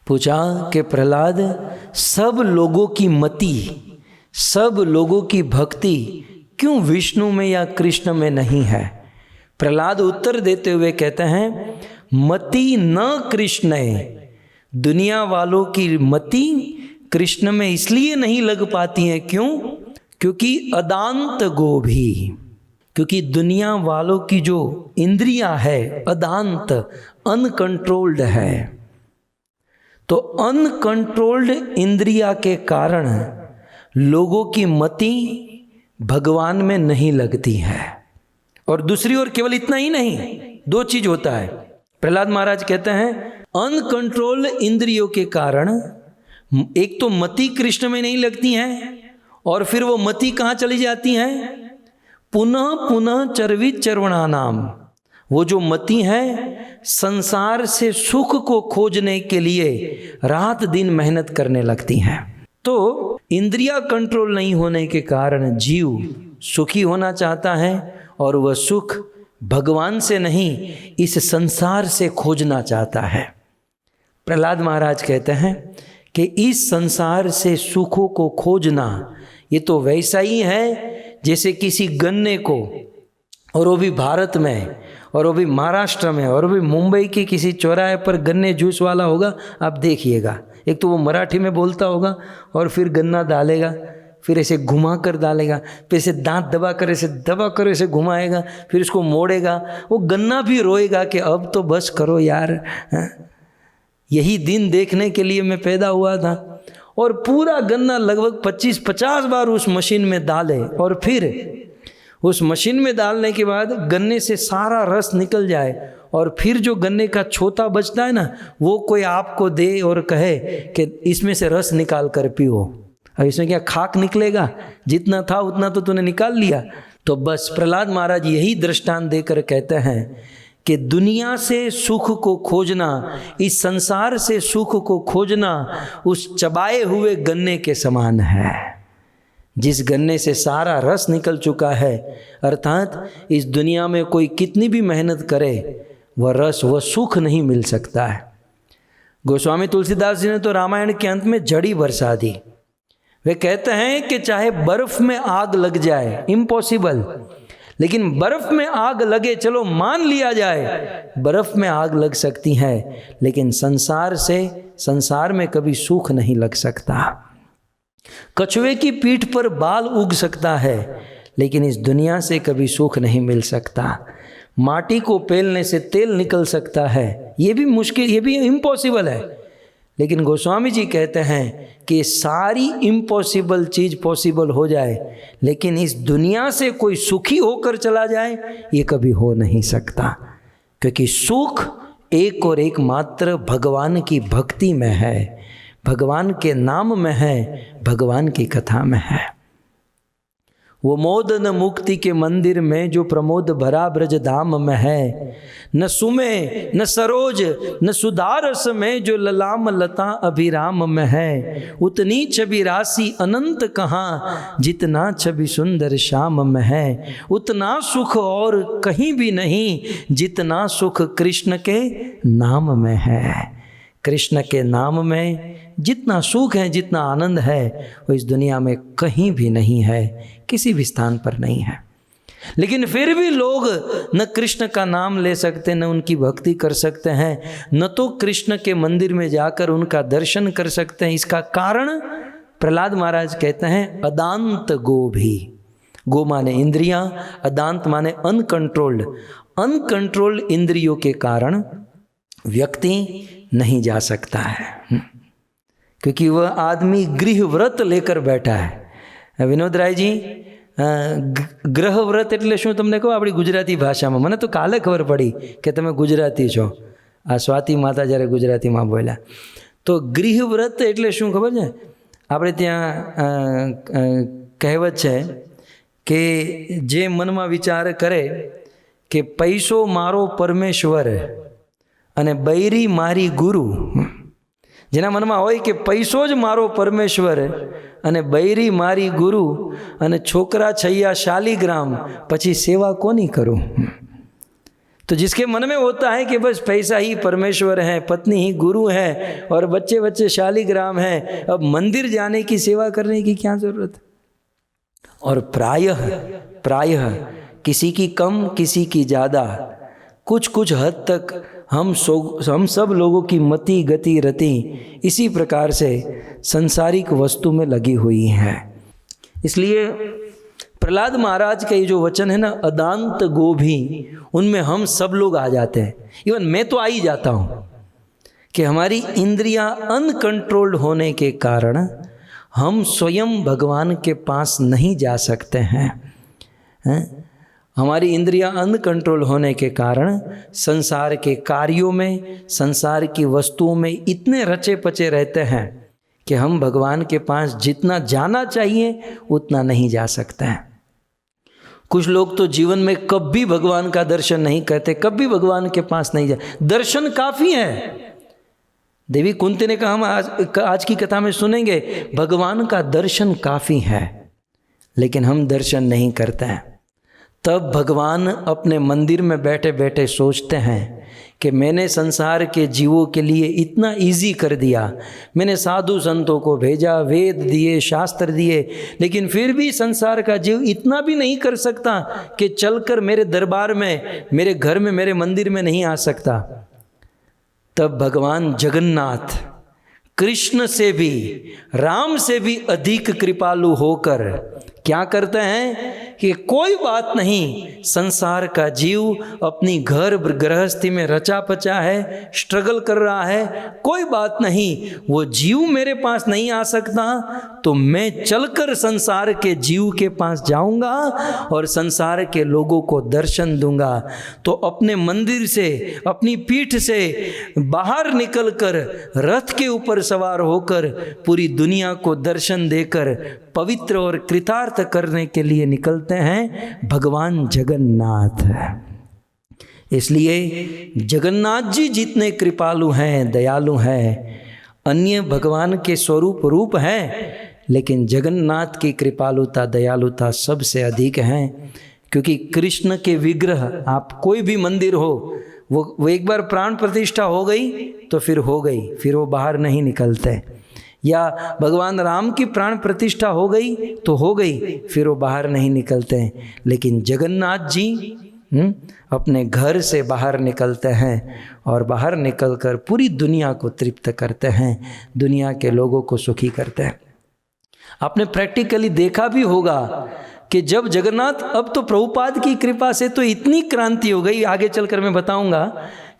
पूछा कि प्रहलाद, सब लोगों की मति, सब लोगों की भक्ति क्यों विष्णु में या कृष्ण में नहीं है? प्रहलाद उत्तर देते हुए कहते हैं, मति न कृष्ण है। दुनिया वालों की मति कृष्ण में इसलिए नहीं लग पाती है, क्यों? क्योंकि अदांत गोभी, क्योंकि दुनिया वालों की जो इंद्रियां है अदांत, अनकंट्रोल्ड है। तो अनकंट्रोल्ड इंद्रिया के कारण लोगों की मति भगवान में नहीं लगती है। और दूसरी ओर केवल इतना ही नहीं, दो चीज होता है। प्रहलाद महाराज कहते हैं अनकंट्रोल्ड इंद्रियों के कारण एक तो मति कृष्ण में नहीं लगती हैं, और फिर वो मति कहाँ चली जाती हैं? पुनः पुनः चर्वित चर्वणा नाम। वो जो मति है संसार से सुख को खोजने के लिए रात दिन मेहनत करने लगती हैं। तो इंद्रिया कंट्रोल नहीं होने के कारण जीव सुखी होना चाहता है और वह सुख भगवान से नहीं, इस संसार से खोजना चाहता है। प्रहलाद महाराज कहते हैं कि इस संसार से सुखों को खोजना ये तो वैसा ही है जैसे किसी गन्ने को, और वो भी भारत में, और वो भी महाराष्ट्र में, और वो भी मुंबई के किसी चौराहे पर गन्ने जूस वाला होगा, आप देखिएगा। एक तो वो मराठी में बोलता होगा और फिर गन्ना डालेगा, फिर ऐसे घुमा कर डालेगा, फिर ऐसे दांत दबा कर ऐसे घुमाएगा, फिर इसको मोड़ेगा। वो गन्ना भी रोएगा कि अब तो बस करो यार, यही दिन देखने के लिए मैं पैदा हुआ था। और पूरा गन्ना लगभग 25-50 बार उस मशीन में डाले, और फिर उस मशीन में डालने के बाद गन्ने से सारा रस निकल जाए, और फिर जो गन्ने का छोटा बचता है ना, वो कोई आपको दे और कहे कि इसमें से रस निकाल कर पियो। अब इसमें क्या खाक निकलेगा? जितना था उतना तो तूने निकाल लिया। तो बस प्रहलाद महाराज यही दृष्टांत देकर कहते हैं कि दुनिया से सुख को खोजना, इस संसार से सुख को खोजना उस चबाए हुए गन्ने के समान है, जिस गन्ने से सारा रस निकल चुका है। अर्थात इस दुनिया में कोई कितनी भी मेहनत करे, वह रस, वह सुख नहीं मिल सकता है। गोस्वामी तुलसीदास जी ने तो रामायण के अंत में जड़ी बरसा दी। वे कहते हैं कि चाहे बर्फ में आग लग जाए, इम्पॉसिबल, लेकिन बर्फ में आग लगे, चलो मान लिया जाए बर्फ में आग लग सकती है, लेकिन संसार में कभी सुख नहीं लग सकता। कछुए की पीठ पर बाल उग सकता है, लेकिन इस दुनिया से कभी सुख नहीं मिल सकता। माटी को पेलने से तेल निकल सकता है, ये भी मुश्किल, ये भी इम्पॉसिबल है। लेकिन गोस्वामी जी कहते हैं कि सारी इम्पॉसिबल चीज़ पॉसिबल हो जाए, लेकिन इस दुनिया से कोई सुखी होकर चला जाए, ये कभी हो नहीं सकता। क्योंकि सुख एक और एक मात्र भगवान की भक्ति में है, भगवान के नाम में है, भगवान की कथा में है। वो मोद न मुक्ति के मंदिर में जो प्रमोद भरा ब्रज धाम में है, न सुमे न सरोज न सुधारस में जो ललाम लता अभिराम में है। उतनी छवि राशि अनंत कहाँ, जितना छवि सुंदर श्याम में है। उतना सुख और कहीं भी नहीं, जितना सुख कृष्ण के नाम में है। कृष्ण के नाम में जितना सुख है, जितना आनंद है, वो इस दुनिया में कहीं भी नहीं है, किसी भी स्थान पर नहीं है। लेकिन फिर भी लोग न कृष्ण का नाम ले सकते, न उनकी भक्ति कर सकते हैं, न तो कृष्ण के मंदिर में जाकर उनका दर्शन कर सकते हैं। इसका कारण प्रहलाद महाराज कहते हैं अदांत गो भी। गो माने इंद्रियां, अदांत माने अनकंट्रोल्ड। अनकंट्रोल्ड इंद्रियों के कारण व्यक्ति नहीं जा सकता है, क्योंकि वह आदमी गृह व्रत लेकर बैठा है। विनोद राय जी, ગ્રહ વ્રત એટલે શું તમને કહું આપણી ગુજરાતી ભાષામાં? મને તો કાલે ખબર પડી કે તમે ગુજરાતી છો, આ સ્વાતિ માતા જ્યારે ગુજરાતીમાં બોલ્યા તો ગૃહ વ્રત એટલે શું ખબર છે? આપણે ત્યાં કહેવત છે કે જે મનમાં વિચાર કરે કે પૈસો મારો પરમેશ્વર અને બૈરી મારી ગુરુ, જેના મનમાં હોય કે પૈસો જ મારો પરમેશ્વર અને બૈરી મારી ગુરુ અને છોકરા છૈયા શાલીग्राम, પછી સેવા કોની કરું? तो जिसके मन में होता है कि बस पैसा ही परमेश्वर है, पत्नी ही गुरु है और बच्चे बच्चे शालीग्राम हैं, अब मंदिर जाने की सेवा करने की क्या जरूरत है? और प्रायः किसी की कम किसी की ज़्यादा, कुछ कुछ हद तक हम सब लोगों की मति गति रति इसी प्रकार से संसारिक वस्तु में लगी हुई है। इसलिए प्रहलाद महाराज का ये जो वचन है ना, अदांत गो भी, उनमें हम सब लोग आ जाते हैं। इवन मैं तो आ ही जाता हूँ कि हमारी इंद्रियां अनकंट्रोल्ड होने के कारण हम स्वयं भगवान के पास नहीं जा सकते हैं। हमारी इंद्रियां अनकंट्रोल होने के कारण संसार के कार्यों में, संसार की वस्तुओं में इतने रचे पचे रहते हैं कि हम भगवान के पास जितना जाना चाहिए उतना नहीं जा सकते हैं। कुछ लोग तो जीवन में कभी भगवान का दर्शन नहीं करते, कभी भगवान के पास नहीं जाते। दर्शन काफ़ी है। देवी कुंती ने कहा, हम आज की कथा में सुनेंगे, भगवान का दर्शन काफ़ी है, लेकिन हम दर्शन नहीं करते हैं। तब भगवान अपने मंदिर में बैठे बैठे सोचते हैं कि मैंने संसार के जीवों के लिए इतना इजी कर दिया, मैंने साधु संतों को भेजा, वेद दिए, शास्त्र दिए, लेकिन फिर भी संसार का जीव इतना भी नहीं कर सकता कि चलकर मेरे दरबार में, मेरे घर में, मेरे मंदिर में नहीं आ सकता। तब भगवान जगन्नाथ कृष्ण से भी, राम से भी अधिक कृपालु होकर क्या करते हैं कि कोई बात नहीं, संसार का जीव अपनी घर गृहस्थी में रचा पचा है, स्ट्रगल कर रहा है, कोई बात नहीं, वो जीव मेरे पास नहीं आ सकता तो मैं चलकर संसार के जीव के पास जाऊंगा और संसार के लोगों को दर्शन दूंगा। तो अपने मंदिर से, अपनी पीठ से बाहर निकलकर रथ के ऊपर सवार होकर पूरी दुनिया को दर्शन देकर पवित्र और कृतार्थ करने के लिए निकलते हैं भगवान जगन्नाथ। इसलिए जगन्नाथ जी जितने कृपालु हैं, दयालु हैं, अन्य भगवान के स्वरूप रूप हैं, लेकिन जगन्नाथ की कृपालुता, दयालुता सबसे अधिक है। क्योंकि कृष्ण के विग्रह, आप कोई भी मंदिर हो, वो एक बार प्राण प्रतिष्ठा हो गई तो फिर हो गई, फिर वो बाहर नहीं निकलते। या भगवान राम की प्राण प्रतिष्ठा हो गई तो हो गई, फिर वो बाहर नहीं निकलते। लेकिन जगन्नाथ जी अपने घर से बाहर निकलते हैं और बाहर निकलकर पूरी दुनिया को तृप्त करते हैं, दुनिया के लोगों को सुखी करते हैं। आपने प्रैक्टिकली देखा भी होगा कि जब जगन्नाथ, अब तो प्रभुपाद की कृपा से तो इतनी क्रांति हो गई, आगे चलकर मैं बताऊंगा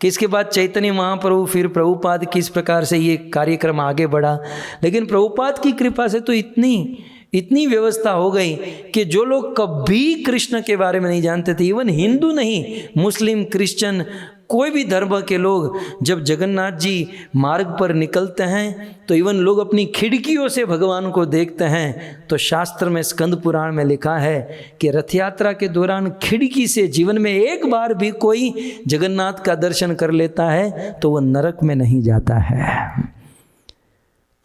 कि इसके बाद चैतन्य महाप्रभु, फिर प्रभुपाद किस प्रकार से ये कार्यक्रम आगे बढ़ा। लेकिन प्रभुपाद की कृपा से तो इतनी व्यवस्था हो गई कि जो लोग कभी कृष्ण के बारे में नहीं जानते थे, इवन हिंदू नहीं, मुस्लिम, क्रिश्चियन, कोई भी धर्म के लोग जब जगन्नाथ जी मार्ग पर निकलते हैं तो इवन लोग अपनी खिड़कियों से भगवान को देखते हैं। तो शास्त्र में, स्कंद पुराण में लिखा है कि रथ यात्रा के दौरान खिड़की से जीवन में एक बार भी कोई जगन्नाथ का दर्शन कर लेता है तो वह नरक में नहीं जाता है।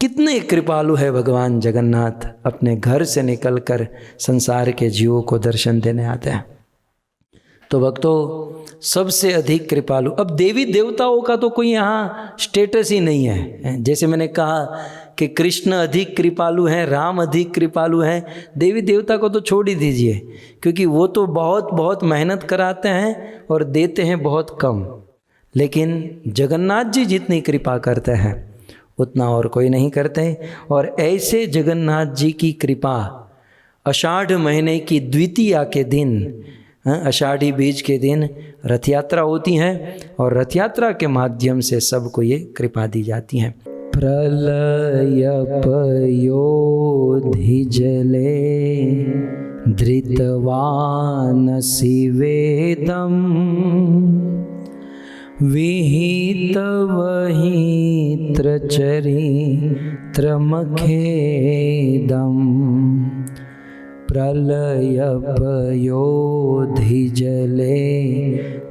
कितने कृपालु है भगवान जगन्नाथ, अपने घर से निकलकर संसार के जीवों को दर्शन देने आते हैं। तो भक्तों, सबसे अधिक कृपालु, अब देवी देवताओं का तो कोई यहाँ स्टेटस ही नहीं है। जैसे मैंने कहा कि कृष्ण अधिक कृपालु हैं, राम अधिक कृपालु हैं, देवी देवता को तो छोड़ ही दीजिए, क्योंकि वो तो बहुत बहुत मेहनत कराते हैं और देते हैं बहुत कम। लेकिन जगन्नाथ जी जितनी कृपा करते हैं उतना और कोई नहीं करते। और ऐसे जगन्नाथ जी की कृपा आषाढ़ महीने की द्वितीया के दिन, आषाढ़ी बीज के दिन रथ यात्रा होती है और रथ यात्रा के माध्यम से सबको ये कृपा दी जाती है। प्रलय पयोधि जले धृतवान शिवेदम विहित वहित्र चरित्रमखेदम प्रलय पयोधि जले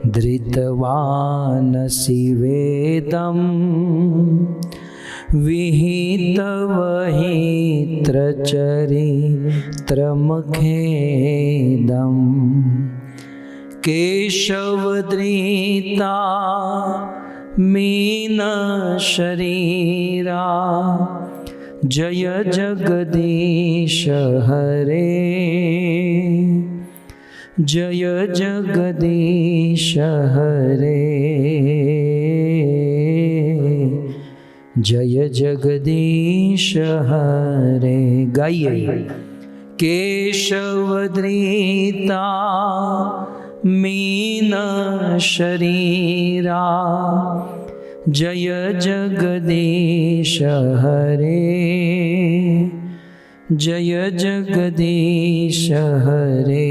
धृतवान शिवेदम विहित वहित्र चरित्रमखेदम केशवधृता मीन शरीरा जय जगदीश हरे जय जगदीश हरे जय जगदीश हरे। गाइए। केशवधृता मीन शरीरा जय जगदीश हरे जय जगदीश हरे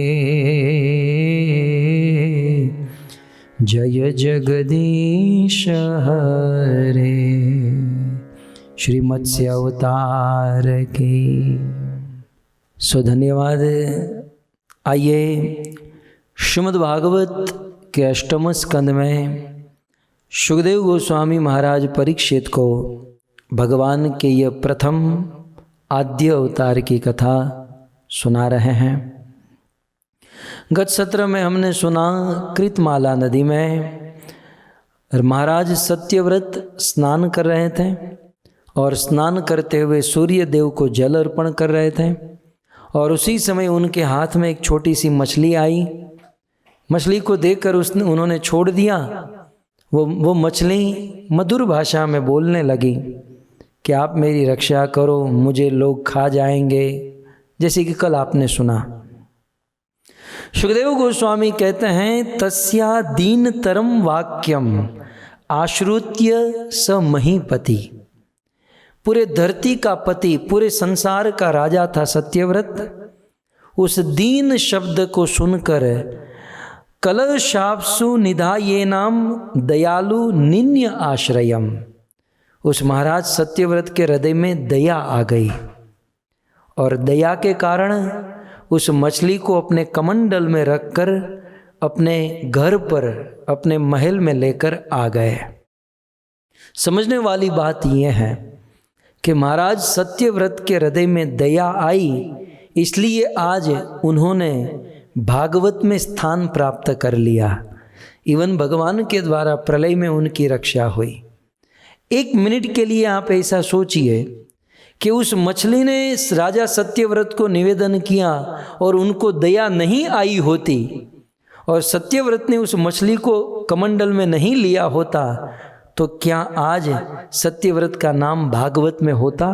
जय जगदीश हरे। श्री मत्स्य अवतार की सो धन्यवाद। आइए श्रीमद् भागवत के अष्टम स्कंद में सुखदेव गोस्वामी महाराज परीक्षित को भगवान के यह प्रथम आद्य अवतार की कथा सुना रहे हैं। गत सत्र में हमने सुना कृतमाला नदी में महाराज सत्यव्रत स्नान कर रहे थे और स्नान करते हुए सूर्य देव को जल अर्पण कर रहे थे और उसी समय उनके हाथ में एक छोटी सी मछली आई। मछली को देखकर उन्होंने छोड़ दिया। वो मछली मधुर भाषा में बोलने लगी कि आप मेरी रक्षा करो, मुझे लोग खा जाएंगे, जैसे कि कल आपने सुना। सुखदेव गोस्वामी कहते हैं तस्या दीनतरम वाक्यम आश्रुत्य स महीपति। पूरे धरती का पति, पूरे संसार का राजा था सत्यव्रत। उस दीन शब्द को सुनकर कलशाप्सु निधाये नाम दयालु निन्य आश्रयम, उस महाराज सत्यव्रत के हृदय में दया आ गई और दया के कारण उस मछली को अपने कमंडल में रखकर अपने घर पर, अपने महल में लेकर आ गए। समझने वाली बात यह है कि महाराज सत्यव्रत के हृदय में दया आई, इसलिए आज उन्होंने भागवत में स्थान प्राप्त कर लिया। इवन भगवान के द्वारा प्रलय में उनकी रक्षा हुई। एक मिनट के लिए आप ऐसा सोचिए कि उस मछली ने राजा सत्यव्रत को निवेदन किया और उनको दया नहीं आई होती और सत्यव्रत ने उस मछली को कमंडल में नहीं लिया होता तो क्या आज सत्यव्रत का नाम भागवत में होता?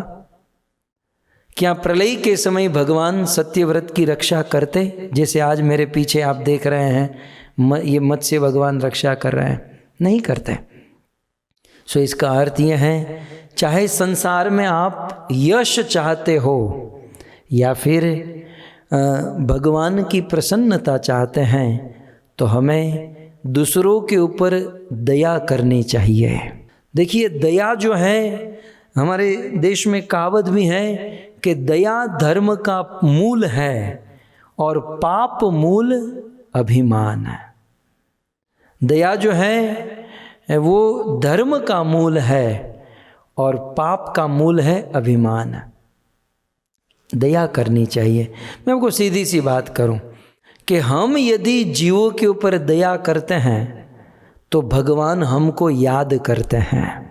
क्या प्रलय के समय भगवान सत्यव्रत की रक्षा करते? जैसे आज मेरे पीछे आप देख रहे हैं, ये मत्स्य भगवान रक्षा कर रहे हैं, नहीं करते। सो इसका अर्थ यह है, चाहे संसार में आप यश चाहते हो या फिर भगवान की प्रसन्नता चाहते हैं तो हमें दूसरों के ऊपर दया करनी चाहिए। देखिए, दया जो है, हमारे देश में कहावत भी है कि दया धर्म का मूल है और पाप मूल अभिमान है। दया जो है वो धर्म का मूल है और पाप का मूल है अभिमान। दया करनी चाहिए। मैं आपको सीधी सी बात करूं कि हम यदि जीवों के ऊपर दया करते हैं तो भगवान हमको याद करते हैं।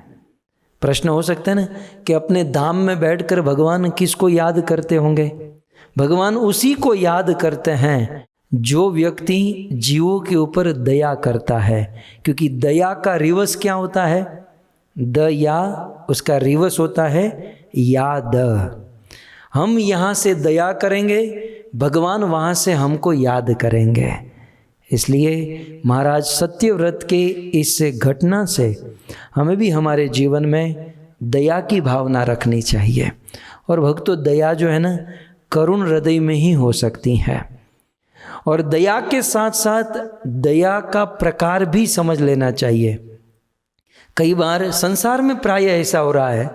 प्रश्न हो सकता है ना कि अपने धाम में बैठकर भगवान किसको याद करते होंगे? भगवान उसी को याद करते हैं जो व्यक्ति जीवों के ऊपर दया करता है, क्योंकि दया का रिवर्स क्या होता है? दया, उसका रिवर्स होता है याद। हम यहाँ से दया करेंगे, भगवान वहाँ से हमको याद करेंगे। इसलिए महाराज सत्यव्रत के इस घटना से हमें भी हमारे जीवन में दया की भावना रखनी चाहिए। और भक्तों, दया जो है ना, करुण हृदय में ही हो सकती है। और दया के साथ साथ दया का प्रकार भी समझ लेना चाहिए। कई बार संसार में प्राय ऐसा हो रहा है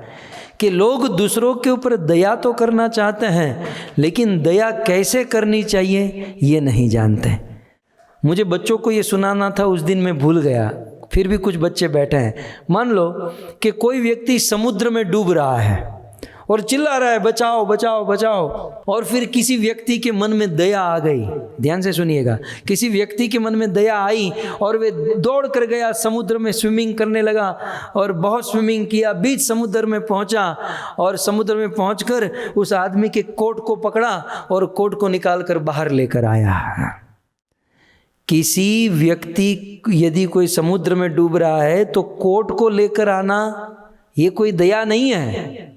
कि लोग दूसरों के ऊपर दया तो करना चाहते हैं, लेकिन दया कैसे करनी चाहिए ये नहीं जानते। मुझे बच्चों को ये सुनाना था, उस दिन मैं भूल गया, फिर भी कुछ बच्चे बैठे हैं। मान लो कि कोई व्यक्ति समुद्र में डूब रहा है और चिल्ला रहा है बचाओ बचाओ बचाओ, और फिर किसी व्यक्ति के मन में दया आ गई। ध्यान से सुनिएगा, किसी व्यक्ति के मन में दया आई और वे दौड़ कर गया, समुद्र में स्विमिंग करने लगा और बहुत स्विमिंग किया, बीच समुद्र में पहुंचा और समुद्र में पहुंचकर उस आदमी के कोट को पकड़ा और कोट को निकाल कर बाहर लेकर आया। किसी व्यक्ति यदि कोई समुद्र में डूब रहा है तो कोट को लेकर आना ये कोई दया नहीं है,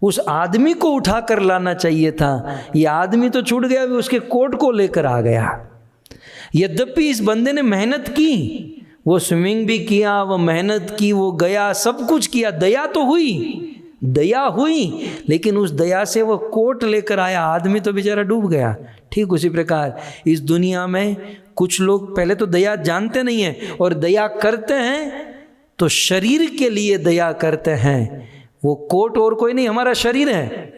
उस आदमी को उठा कर लाना चाहिए था। ये आदमी तो छूट गया, भी उसके कोट को लेकर आ गया। यद्यपि इस बंदे ने मेहनत की, वो स्विमिंग भी किया, वो मेहनत की, वो गया, सब कुछ किया, दया तो हुई, लेकिन उस दया से वो कोट लेकर आया, आदमी तो बेचारा डूब गया। ठीक उसी प्रकार इस दुनिया में कुछ लोग पहले तो दया जानते नहीं हैं और दया करते हैं तो शरीर के लिए दया करते हैं। वो कोट और कोई नहीं, हमारा शरीर है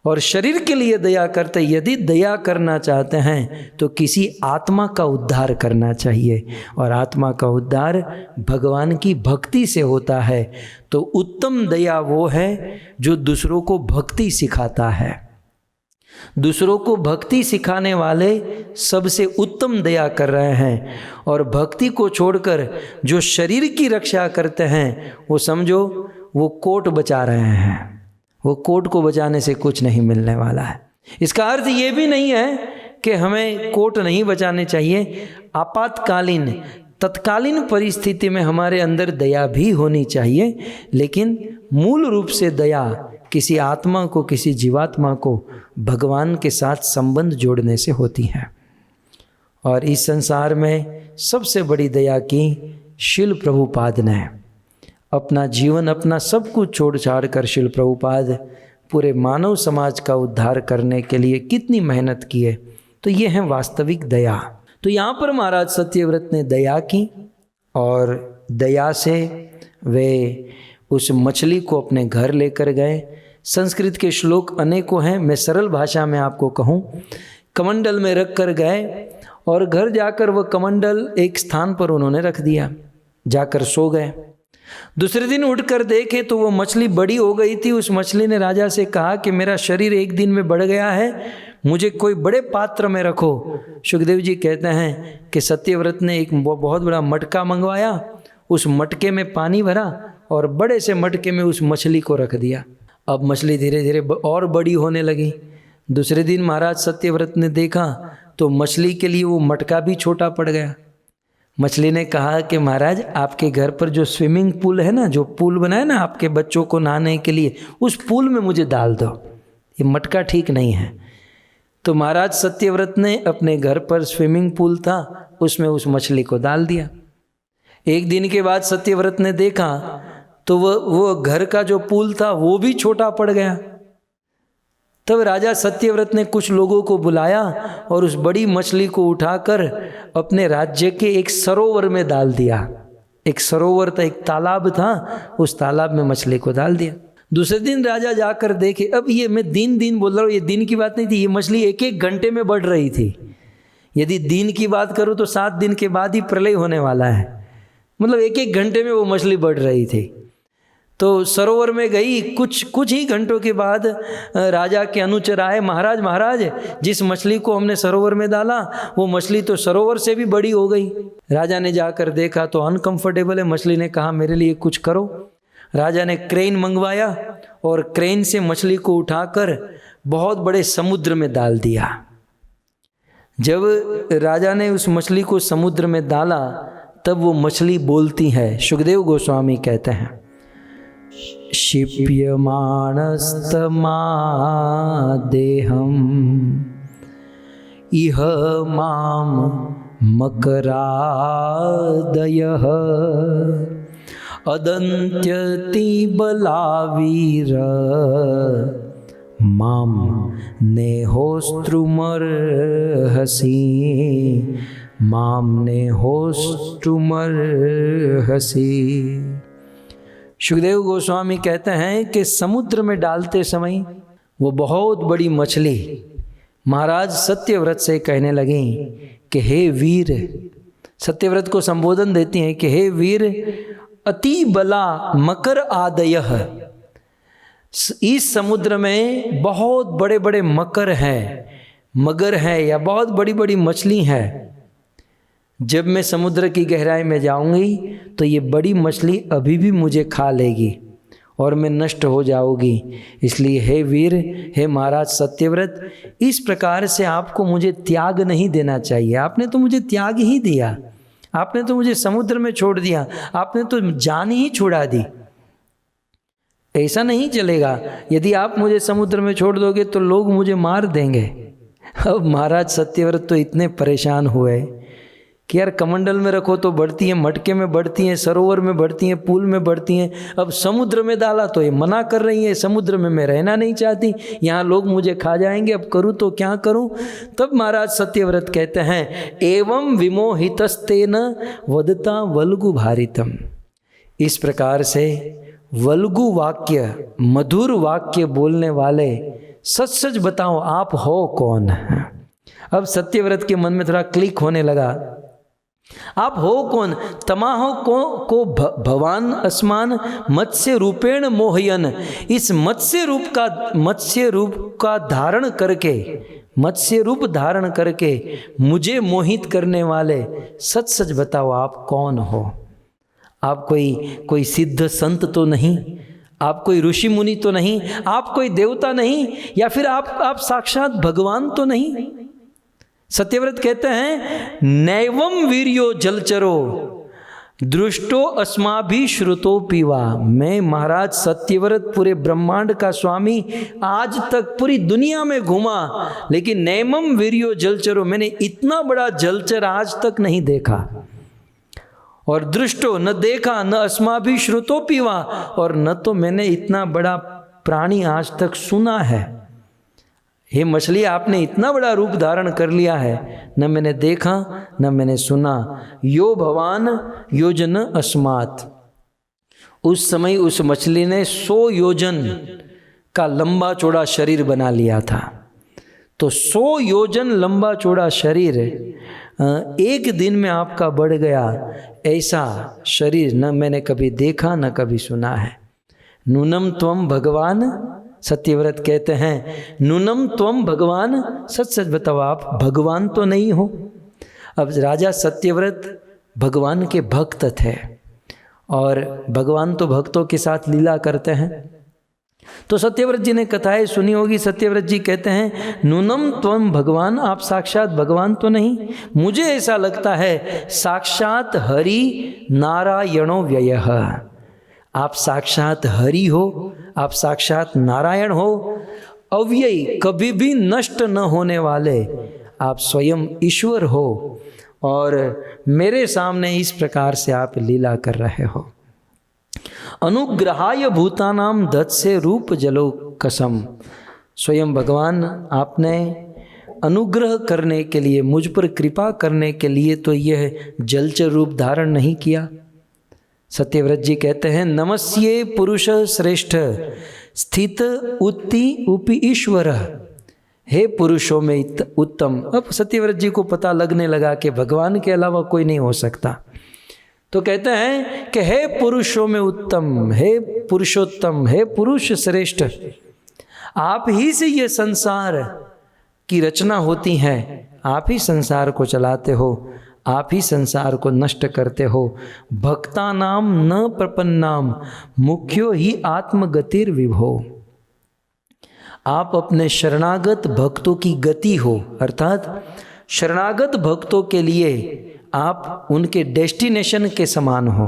और शरीर के लिए दया करते। यदि दया करना चाहते हैं तो किसी आत्मा का उद्धार करना चाहिए, और आत्मा का उद्धार भगवान की भक्ति से होता है। तो उत्तम दया वो है जो दूसरों को भक्ति सिखाता है। दूसरों को भक्ति सिखाने वाले सबसे उत्तम दया कर रहे हैं, और भक्ति को छोड़कर जो शरीर की रक्षा करते हैं वो समझो वो कोट बचा रहे हैं। वो कोट को बचाने से कुछ नहीं मिलने वाला है। इसका अर्थ ये भी नहीं है कि हमें कोट नहीं बचाने चाहिए। आपातकालीन तत्कालीन परिस्थिति में हमारे अंदर दया भी होनी चाहिए, लेकिन मूल रूप से दया किसी आत्मा को, किसी जीवात्मा को भगवान के साथ संबंध जोड़ने से होती है। और इस संसार में सबसे बड़ी दया की शिल प्रभुपाद ने अपना जीवन, अपना सब कुछ छोड़ छाड़ कर शिल प्रभुपाद पूरे मानव समाज का उद्धार करने के लिए कितनी मेहनत की है। तो ये है वास्तविक दया। तो यहाँ पर महाराज सत्यव्रत ने दया की, और दया से वे उस मछली को अपने घर लेकर गए। संस्कृत के श्लोक अनेकों हैं, मैं सरल भाषा में आपको कहूँ, कमंडल में रख कर गए और घर जाकर वह कमंडल एक स्थान पर उन्होंने रख दिया, जाकर सो गए। दूसरे दिन उठकर देखे तो वो मछली बड़ी हो गई थी। उस मछली ने राजा से कहा कि मेरा शरीर एक दिन में बढ़ गया है, मुझे कोई बड़े पात्र में रखो। सुखदेव जी कहते हैं कि सत्यव्रत ने एक बहुत बड़ा मटका मंगवाया, उस मटके में पानी भरा और बड़े से मटके में उस मछली को रख दिया। अब मछली धीरे धीरे और बड़ी होने लगी। दूसरे दिन महाराज सत्यव्रत ने देखा तो मछली के लिए वो मटका भी छोटा पड़ गया। मछली ने कहा कि महाराज आपके घर पर जो स्विमिंग पूल है ना, जो पूल बना है ना आपके बच्चों को नहाने के लिए, उस पूल में मुझे डाल दो, ये मटका ठीक नहीं है। तो महाराज सत्यव्रत ने अपने घर पर स्विमिंग पूल था, उसमें उस मछली को डाल दिया। एक दिन के बाद सत्यव्रत ने देखा तो वो घर का जो पूल था वो भी छोटा पड़ गया। तब राजा सत्यव्रत ने कुछ लोगों को बुलाया और उस बड़ी मछली को उठाकर अपने राज्य के एक सरोवर में डाल दिया। एक सरोवर था, एक तालाब था, उस तालाब में मछली को डाल दिया। दूसरे दिन राजा जाकर देखे, अब ये मैं दिन बोल रहा हूँ, ये दिन की बात नहीं थी, ये मछली एक एक घंटे में बढ़ रही थी। यदि दिन की बात करूँ तो 7 दिन के बाद ही प्रलय होने वाला है, मतलब एक एक घंटे में वो मछली बढ़ रही थी। तो सरोवर में गई, कुछ ही घंटों के बाद राजा के अनुचर आए, महाराज जिस मछली को हमने सरोवर में डाला वो मछली तो सरोवर से भी बड़ी हो गई। राजा ने जाकर देखा तो अनकंफर्टेबल है। मछली ने कहा मेरे लिए कुछ करो। राजा ने क्रेन मंगवाया और क्रेन से मछली को उठाकर बहुत बड़े समुद्र में डाल दिया। जब राजा ने उस मछली को समुद्र में डाला तब वो मछली बोलती है। सुखदेव गोस्वामी कहते हैं, क्षिप्यमाणस्तमा देहम इह माम मकरादयः अदन्त्यति बलावीर माम नेहोस्त्रुमर्हसि माम नेहोस्त्रुमर्हसि। सुखदेव गोस्वामी कहते हैं कि समुद्र में डालते समय वो बहुत बड़ी मछली महाराज सत्यव्रत से कहने लगी कि हे वीर, सत्यव्रत को संबोधन देती हैं कि हे वीर, अति बला मकर आदयः, इस समुद्र में बहुत बड़े बड़े मकर हैं, मगर है या बहुत बड़ी बड़ी मछली है। जब मैं समुद्र की गहराई में जाऊंगी तो ये बड़ी मछली अभी भी मुझे खा लेगी और मैं नष्ट हो जाऊंगी। इसलिए हे वीर, हे महाराज सत्यव्रत, इस प्रकार से आपको मुझे त्याग नहीं देना चाहिए। आपने तो मुझे त्याग ही दिया, आपने तो मुझे समुद्र में छोड़ दिया, आपने तो जान ही छुड़ा दी। ऐसा नहीं चलेगा। यदि आप मुझे समुद्र में छोड़ दोगे तो लोग मुझे मार देंगे। अब महाराज सत्यव्रत तो इतने परेशान हुए कि यार कमंडल में रखो तो बढ़ती हैं, मटके में बढ़ती हैं, सरोवर में बढ़ती हैं, पूल में बढ़ती हैं, अब समुद्र में डाला तो ये मना कर रही है, समुद्र में मैं रहना नहीं चाहती, यहाँ लोग मुझे खा जाएंगे, अब करूँ तो क्या करूँ। तब महाराज सत्यव्रत कहते हैं, एवं विमोहितस्तेन वदता वल्गु भारितम। इस प्रकार से वल्गु वाक्य, मधुर वाक्य बोलने वाले, सच सच बताओ आप हो कौन। अब सत्यव्रत के मन में थोड़ा क्लिक होने लगा आप हो कौन? तमाहो को भवान अस्मान मत्स्य रूपेण मोहयन। इस मत्स्य रूप का धारण करके, मत्स्य रूप धारण करके मुझे मोहित करने वाले, सच सच बताओ आप कौन हो? आप कोई सिद्ध संत तो नहीं, आप कोई ऋषि मुनि तो नहीं, आप कोई देवता नहीं, या फिर आप साक्षात भगवान तो नहीं। सत्यव्रत कहते हैं नैवम वीर्यो जलचरो दृष्टो अस्माभि श्रुतो पीवा। मैं महाराज सत्यव्रत पूरे ब्रह्मांड का स्वामी आज तक पूरी दुनिया में घूमा, लेकिन नैवम वीर्यो जलचरो, मैंने इतना बड़ा जलचर आज तक नहीं देखा। और दृष्टो, न देखा, न अस्माभि श्रुतो पीवा, और न तो मैंने इतना बड़ा प्राणी आज तक सुना है। हे मछली, आपने इतना बड़ा रूप धारण कर लिया है, न मैंने देखा न मैंने सुना। यो भवान योजन अस्मात्। उस समय उस मछली ने 100 योजन का लंबा चौड़ा शरीर बना लिया था। तो 100 योजन लंबा चौड़ा शरीर एक दिन में आपका बढ़ गया, ऐसा शरीर न मैंने कभी देखा न कभी सुना है। नूनम त्वम भगवान, सत्यव्रत कहते हैं नूनम त्वम भगवान, सच सच बताओ आप भगवान तो नहीं हो। अब राजा सत्यव्रत भगवान के भक्त थे, और भगवान तो भक्तों के साथ लीला करते हैं। तो सत्यव्रत जी ने कथाएं सुनी होगी। सत्यव्रत जी कहते हैं नूनम त्वम भगवान, आप साक्षात भगवान तो नहीं, मुझे ऐसा लगता है साक्षात हरि नारायणो व्ययः। आप साक्षात हरि हो, आप साक्षात नारायण हो, अव्ययी, कभी भी नष्ट न होने वाले आप स्वयं ईश्वर हो, और मेरे सामने इस प्रकार से आप लीला कर रहे हो। अनुग्रहाय भूतानाम दत्से रूप जलो कसम। स्वयं भगवान आपने अनुग्रह करने के लिए, मुझ पर कृपा करने के लिए तो यह जलचर रूप धारण नहीं किया। सत्यव्रत जी कहते हैं नमस्ये पुरुष श्रेष्ठ स्थित उत्ति उपि ईश्वर। हे पुरुषों में उत्तम। अब सत्यव्रत जी को पता लगने लगा कि भगवान के अलावा कोई नहीं हो सकता, तो कहते हैं कि हे पुरुषों में उत्तम, हे पुरुषोत्तम, हे पुरुष श्रेष्ठ, आप ही से ये संसार की रचना होती है, आप ही संसार को चलाते हो, आप ही संसार को नष्ट करते हो। भक्ता नाम न प्रपन्नाम मुख्यो ही आत्मगतिर विभो। आप अपने शरणागत भक्तों की गति हो, अर्थात शरणागत भक्तों के लिए आप उनके डेस्टिनेशन के समान हो।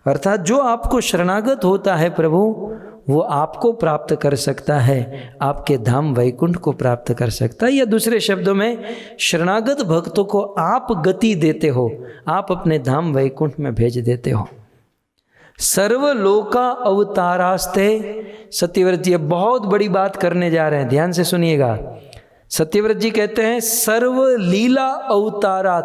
अर्थात जो आपको शरणागत होता है प्रभु, वो आपको प्राप्त कर सकता है, आपके धाम वैकुंठ को प्राप्त कर सकता है। या दूसरे शब्दों में शरणागत भक्तों को आप गति देते हो, आप अपने धाम वैकुंठ में भेज देते हो। सर्वलोका अवतारास्ते। सत्यव्रत जी बहुत बड़ी बात करने जा रहे हैं, ध्यान से सुनिएगा। सत्यव्रत जी कहते हैं सर्व लीला अवतारा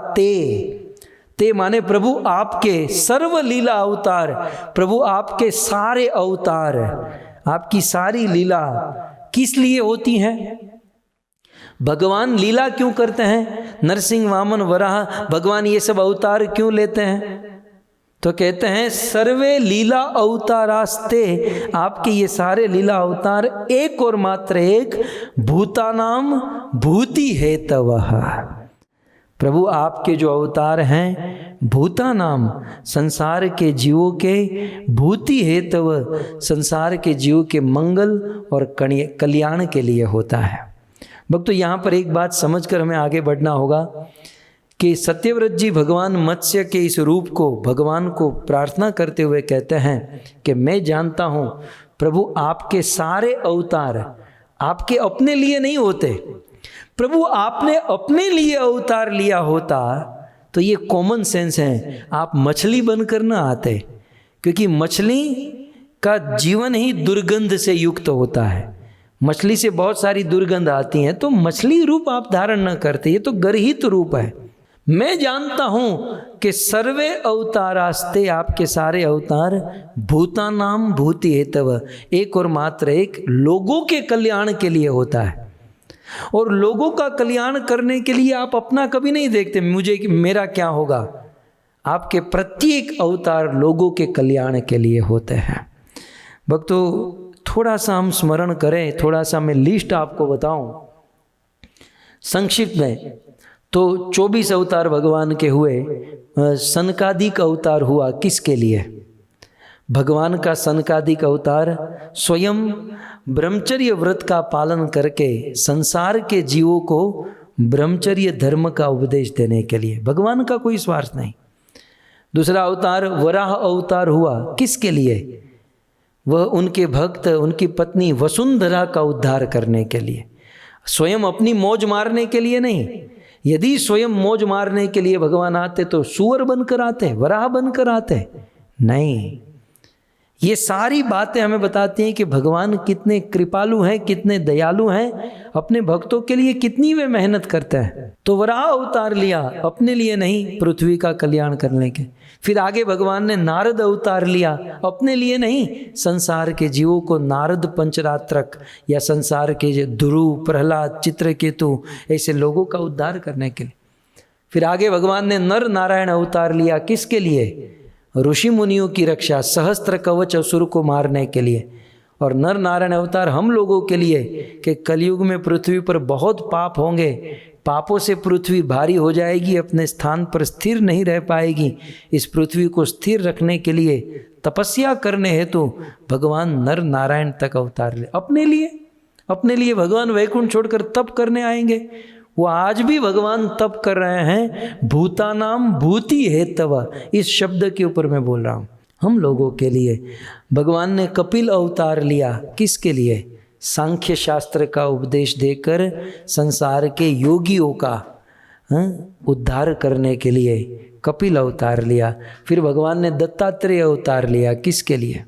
ते माने प्रभु आपके, सर्व लीला अवतार, प्रभु आपके सारे अवतार, आपकी सारी लीला किस लिए होती हैं? भगवान लीला क्यों करते हैं? नरसिंह वामन वराह भगवान ये सब अवतार क्यों लेते हैं? तो कहते हैं सर्वे लीला अवतारास्ते, आपके ये सारे लीला अवतार एक और मात्र एक, भूतानाम भूति हेतवः। प्रभु आपके जो अवतार हैं भूतानाम, संसार के जीवों के, भूति हेतव, संसार के जीवों के मंगल और कल्याण के लिए होता है। भक्तों यहाँ पर एक बात समझकर हमें आगे बढ़ना होगा कि सत्यव्रत जी भगवान मत्स्य के इस रूप को, भगवान को प्रार्थना करते हुए कहते हैं कि मैं जानता हूँ प्रभु आपके सारे अवतार आपके अपने लिए नहीं होते। प्रभु आपने अपने लिए अवतार लिया होता तो ये कॉमन सेंस है, आप मछली बनकर ना आते, क्योंकि मछली का जीवन ही दुर्गंध से युक्त होता है। मछली से बहुत सारी दुर्गंध आती हैं, तो मछली रूप आप धारण न करते, ये तो गर्हित रूप है। मैं जानता हूं कि सर्वे अवतारास्ते, आपके सारे अवतार भूतानाम भूति हेतव, एक और मात्र एक लोगों के कल्याण के लिए होता है। और लोगों का कल्याण करने के लिए आप अपना कभी नहीं देखते, मुझे मेरा क्या होगा, आपके प्रत्येक अवतार लोगों के कल्याण के लिए होते हैं। भक्तों, थोड़ा सा हम स्मरण करें, थोड़ा सा मैं लिस्ट आपको बताऊं संक्षिप्त में। तो 24 अवतार भगवान के हुए। सनकादिक अवतार हुआ किसके लिए? भगवान का सनकादिक अवतार स्वयं ब्रह्मचर्य व्रत का पालन करके संसार के जीवों को ब्रह्मचर्य धर्म का उपदेश देने के लिए, भगवान का कोई स्वार्थ नहीं। दूसरा अवतार वराह अवतार हुआ किसके लिए? वह उनके भक्त, उनकी पत्नी वसुंधरा का उद्धार करने के लिए, स्वयं अपनी मौज मारने के लिए नहीं। यदि स्वयं मौज मारने के लिए भगवान आते तो सूअर बनकर आते, वराह बनकर आते? नहीं। ये सारी बातें हमें बताती हैं कि भगवान कितने कृपालु हैं, कितने दयालु हैं, अपने भक्तों के लिए कितनी वे मेहनत करते हैं। तो वराह अवतार लिया अपने लिए नहीं, पृथ्वी का कल्याण करने के। फिर आगे भगवान ने नारद अवतार लिया अपने लिए नहीं, संसार के जीवों को नारद पंचरात्रक या संसार के ध्रुव, प्रहलाद, चित्रकेतु ऐसे लोगों का उद्धार करने के लिए। फिर आगे भगवान ने नर नारायण अवतार लिया किसके लिए? ऋषि मुनियों की रक्षा, सहस्त्र कवच असुर को मारने के लिए। और नर नारायण अवतार हम लोगों के लिए कि कलयुग में पृथ्वी पर बहुत पाप होंगे, पापों से पृथ्वी भारी हो जाएगी, अपने स्थान पर स्थिर नहीं रह पाएगी। इस पृथ्वी को स्थिर रखने के लिए तपस्या करने हेतु भगवान नर नारायण तक अवतार ले। अपने लिए भगवान वैकुंठ छोड़कर तप करने आएंगे। वो आज भी भगवान तप कर रहे हैं। भूतानाम भूति हेतव, इस शब्द के ऊपर मैं बोल रहा हूँ हम लोगों के लिए। भगवान ने कपिल अवतार लिया किसके लिए? सांख्य शास्त्र का उपदेश देकर संसार के योगियों का उद्धार करने के लिए कपिल अवतार लिया। फिर भगवान ने दत्तात्रेय अवतार लिया किसके लिए?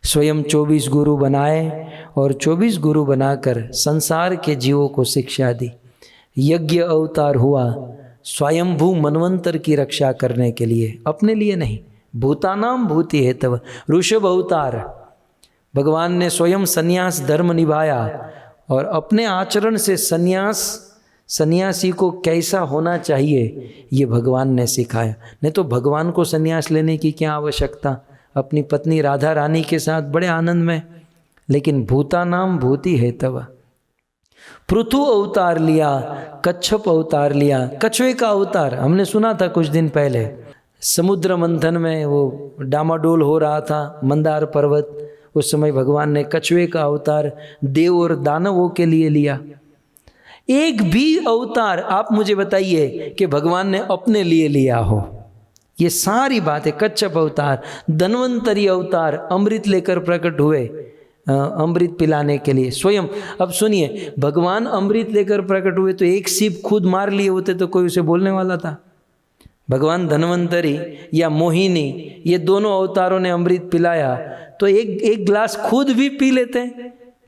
स्वयं 24 गुरु बनाए और 24 गुरु बनाकर संसार के जीवों को शिक्षा दी। यज्ञ अवतार हुआ स्वयंभू मनवंतर की रक्षा करने के लिए, अपने लिए नहीं। भूतानाम भूति हेतव। ऋषभ अवतार, भगवान ने स्वयं संन्यास धर्म निभाया और अपने आचरण से सन्यासी को कैसा होना चाहिए ये भगवान ने सिखाया। नहीं तो भगवान को सन्यास लेने की क्या आवश्यकता, अपनी पत्नी राधा रानी के साथ बड़े आनंद में। लेकिन भूतानाम भूति हेतव। पृथु अवतार लिया, कच्छप अवतार लिया, कछुए का अवतार हमने सुना था कुछ दिन पहले। समुद्र मंथन में वो डामाडोल हो रहा था मंदार पर्वत, उस समय भगवान ने कछुए का अवतार देव और दानवों के लिए लिया। एक भी अवतार आप मुझे बताइए कि भगवान ने अपने लिए लिया हो। ये सारी बातें, कच्छप अवतार, धन्वंतरी अवतार, अमृत लेकर प्रकट हुए, अमृत पिलाने के लिए स्वयं। अब सुनिए, भगवान अमृत लेकर प्रकट हुए तो एक सीप खुद मार लिए होते तो कोई उसे बोलने वाला था? भगवान धन्वंतरी या मोहिनी, ये दोनों अवतारों ने अमृत पिलाया तो एक गिलास खुद भी पी लेते,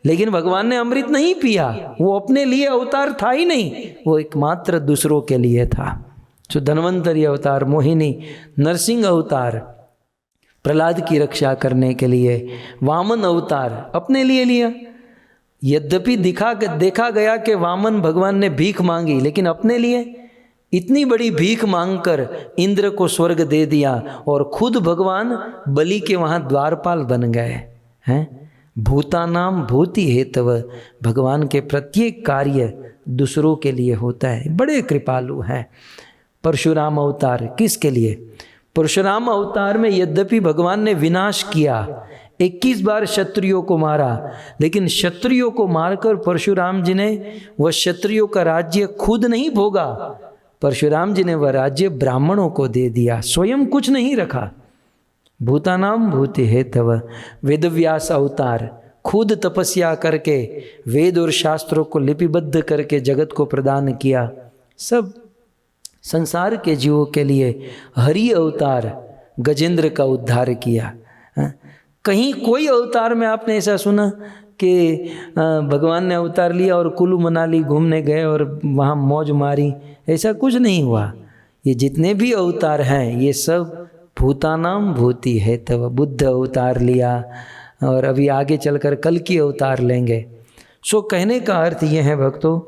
लेकिन भगवान ने अमृत नहीं पिया। वो अपने लिए अवतार था ही नहीं, वो एकमात्र दूसरों के लिए था। जो धन्वंतरी अवतार, मोहिनी, नरसिंह अवतार प्रहलाद की रक्षा करने के लिए, वामन अवतार अपने लिए लिया। यद्यपि देखा गया कि वामन भगवान ने भीख मांगी, लेकिन अपने लिए इतनी बड़ी भीख मांगकर इंद्र को स्वर्ग दे दिया और खुद भगवान बलि के वहाँ द्वारपाल बन गए हैं। भूतानाम भूति हेतव, भगवान के प्रत्येक कार्य दूसरों के लिए होता है, बड़े कृपालु हैं। परशुराम अवतार किसके लिए? परशुराम अवतार में यद्यपि भगवान ने विनाश किया, 21 बार क्षत्रियों को मारा, लेकिन क्षत्रियों को मारकर परशुराम जी ने वह क्षत्रियों का राज्य खुद नहीं भोगा। परशुराम जी ने वह राज्य ब्राह्मणों को दे दिया, स्वयं कुछ नहीं रखा। भूतानाम भूति हेतव। वेदव्यास अवतार, खुद तपस्या करके वेद और शास्त्रों को लिपिबद्ध करके जगत को प्रदान किया, सब संसार के जीवों के लिए। हरि अवतार, गजेंद्र का उद्धार किया। कहीं कोई अवतार में आपने ऐसा सुना कि भगवान ने अवतार लिया और कुल्लू मनाली घूमने गए और वहाँ मौज मारी? ऐसा कुछ नहीं हुआ। ये जितने भी अवतार हैं ये सब भूतानाम भूति है। तब बुद्ध अवतार लिया और अभी आगे चलकर कल्कि अवतार लेंगे। सो कहने का अर्थ ये है भक्तों,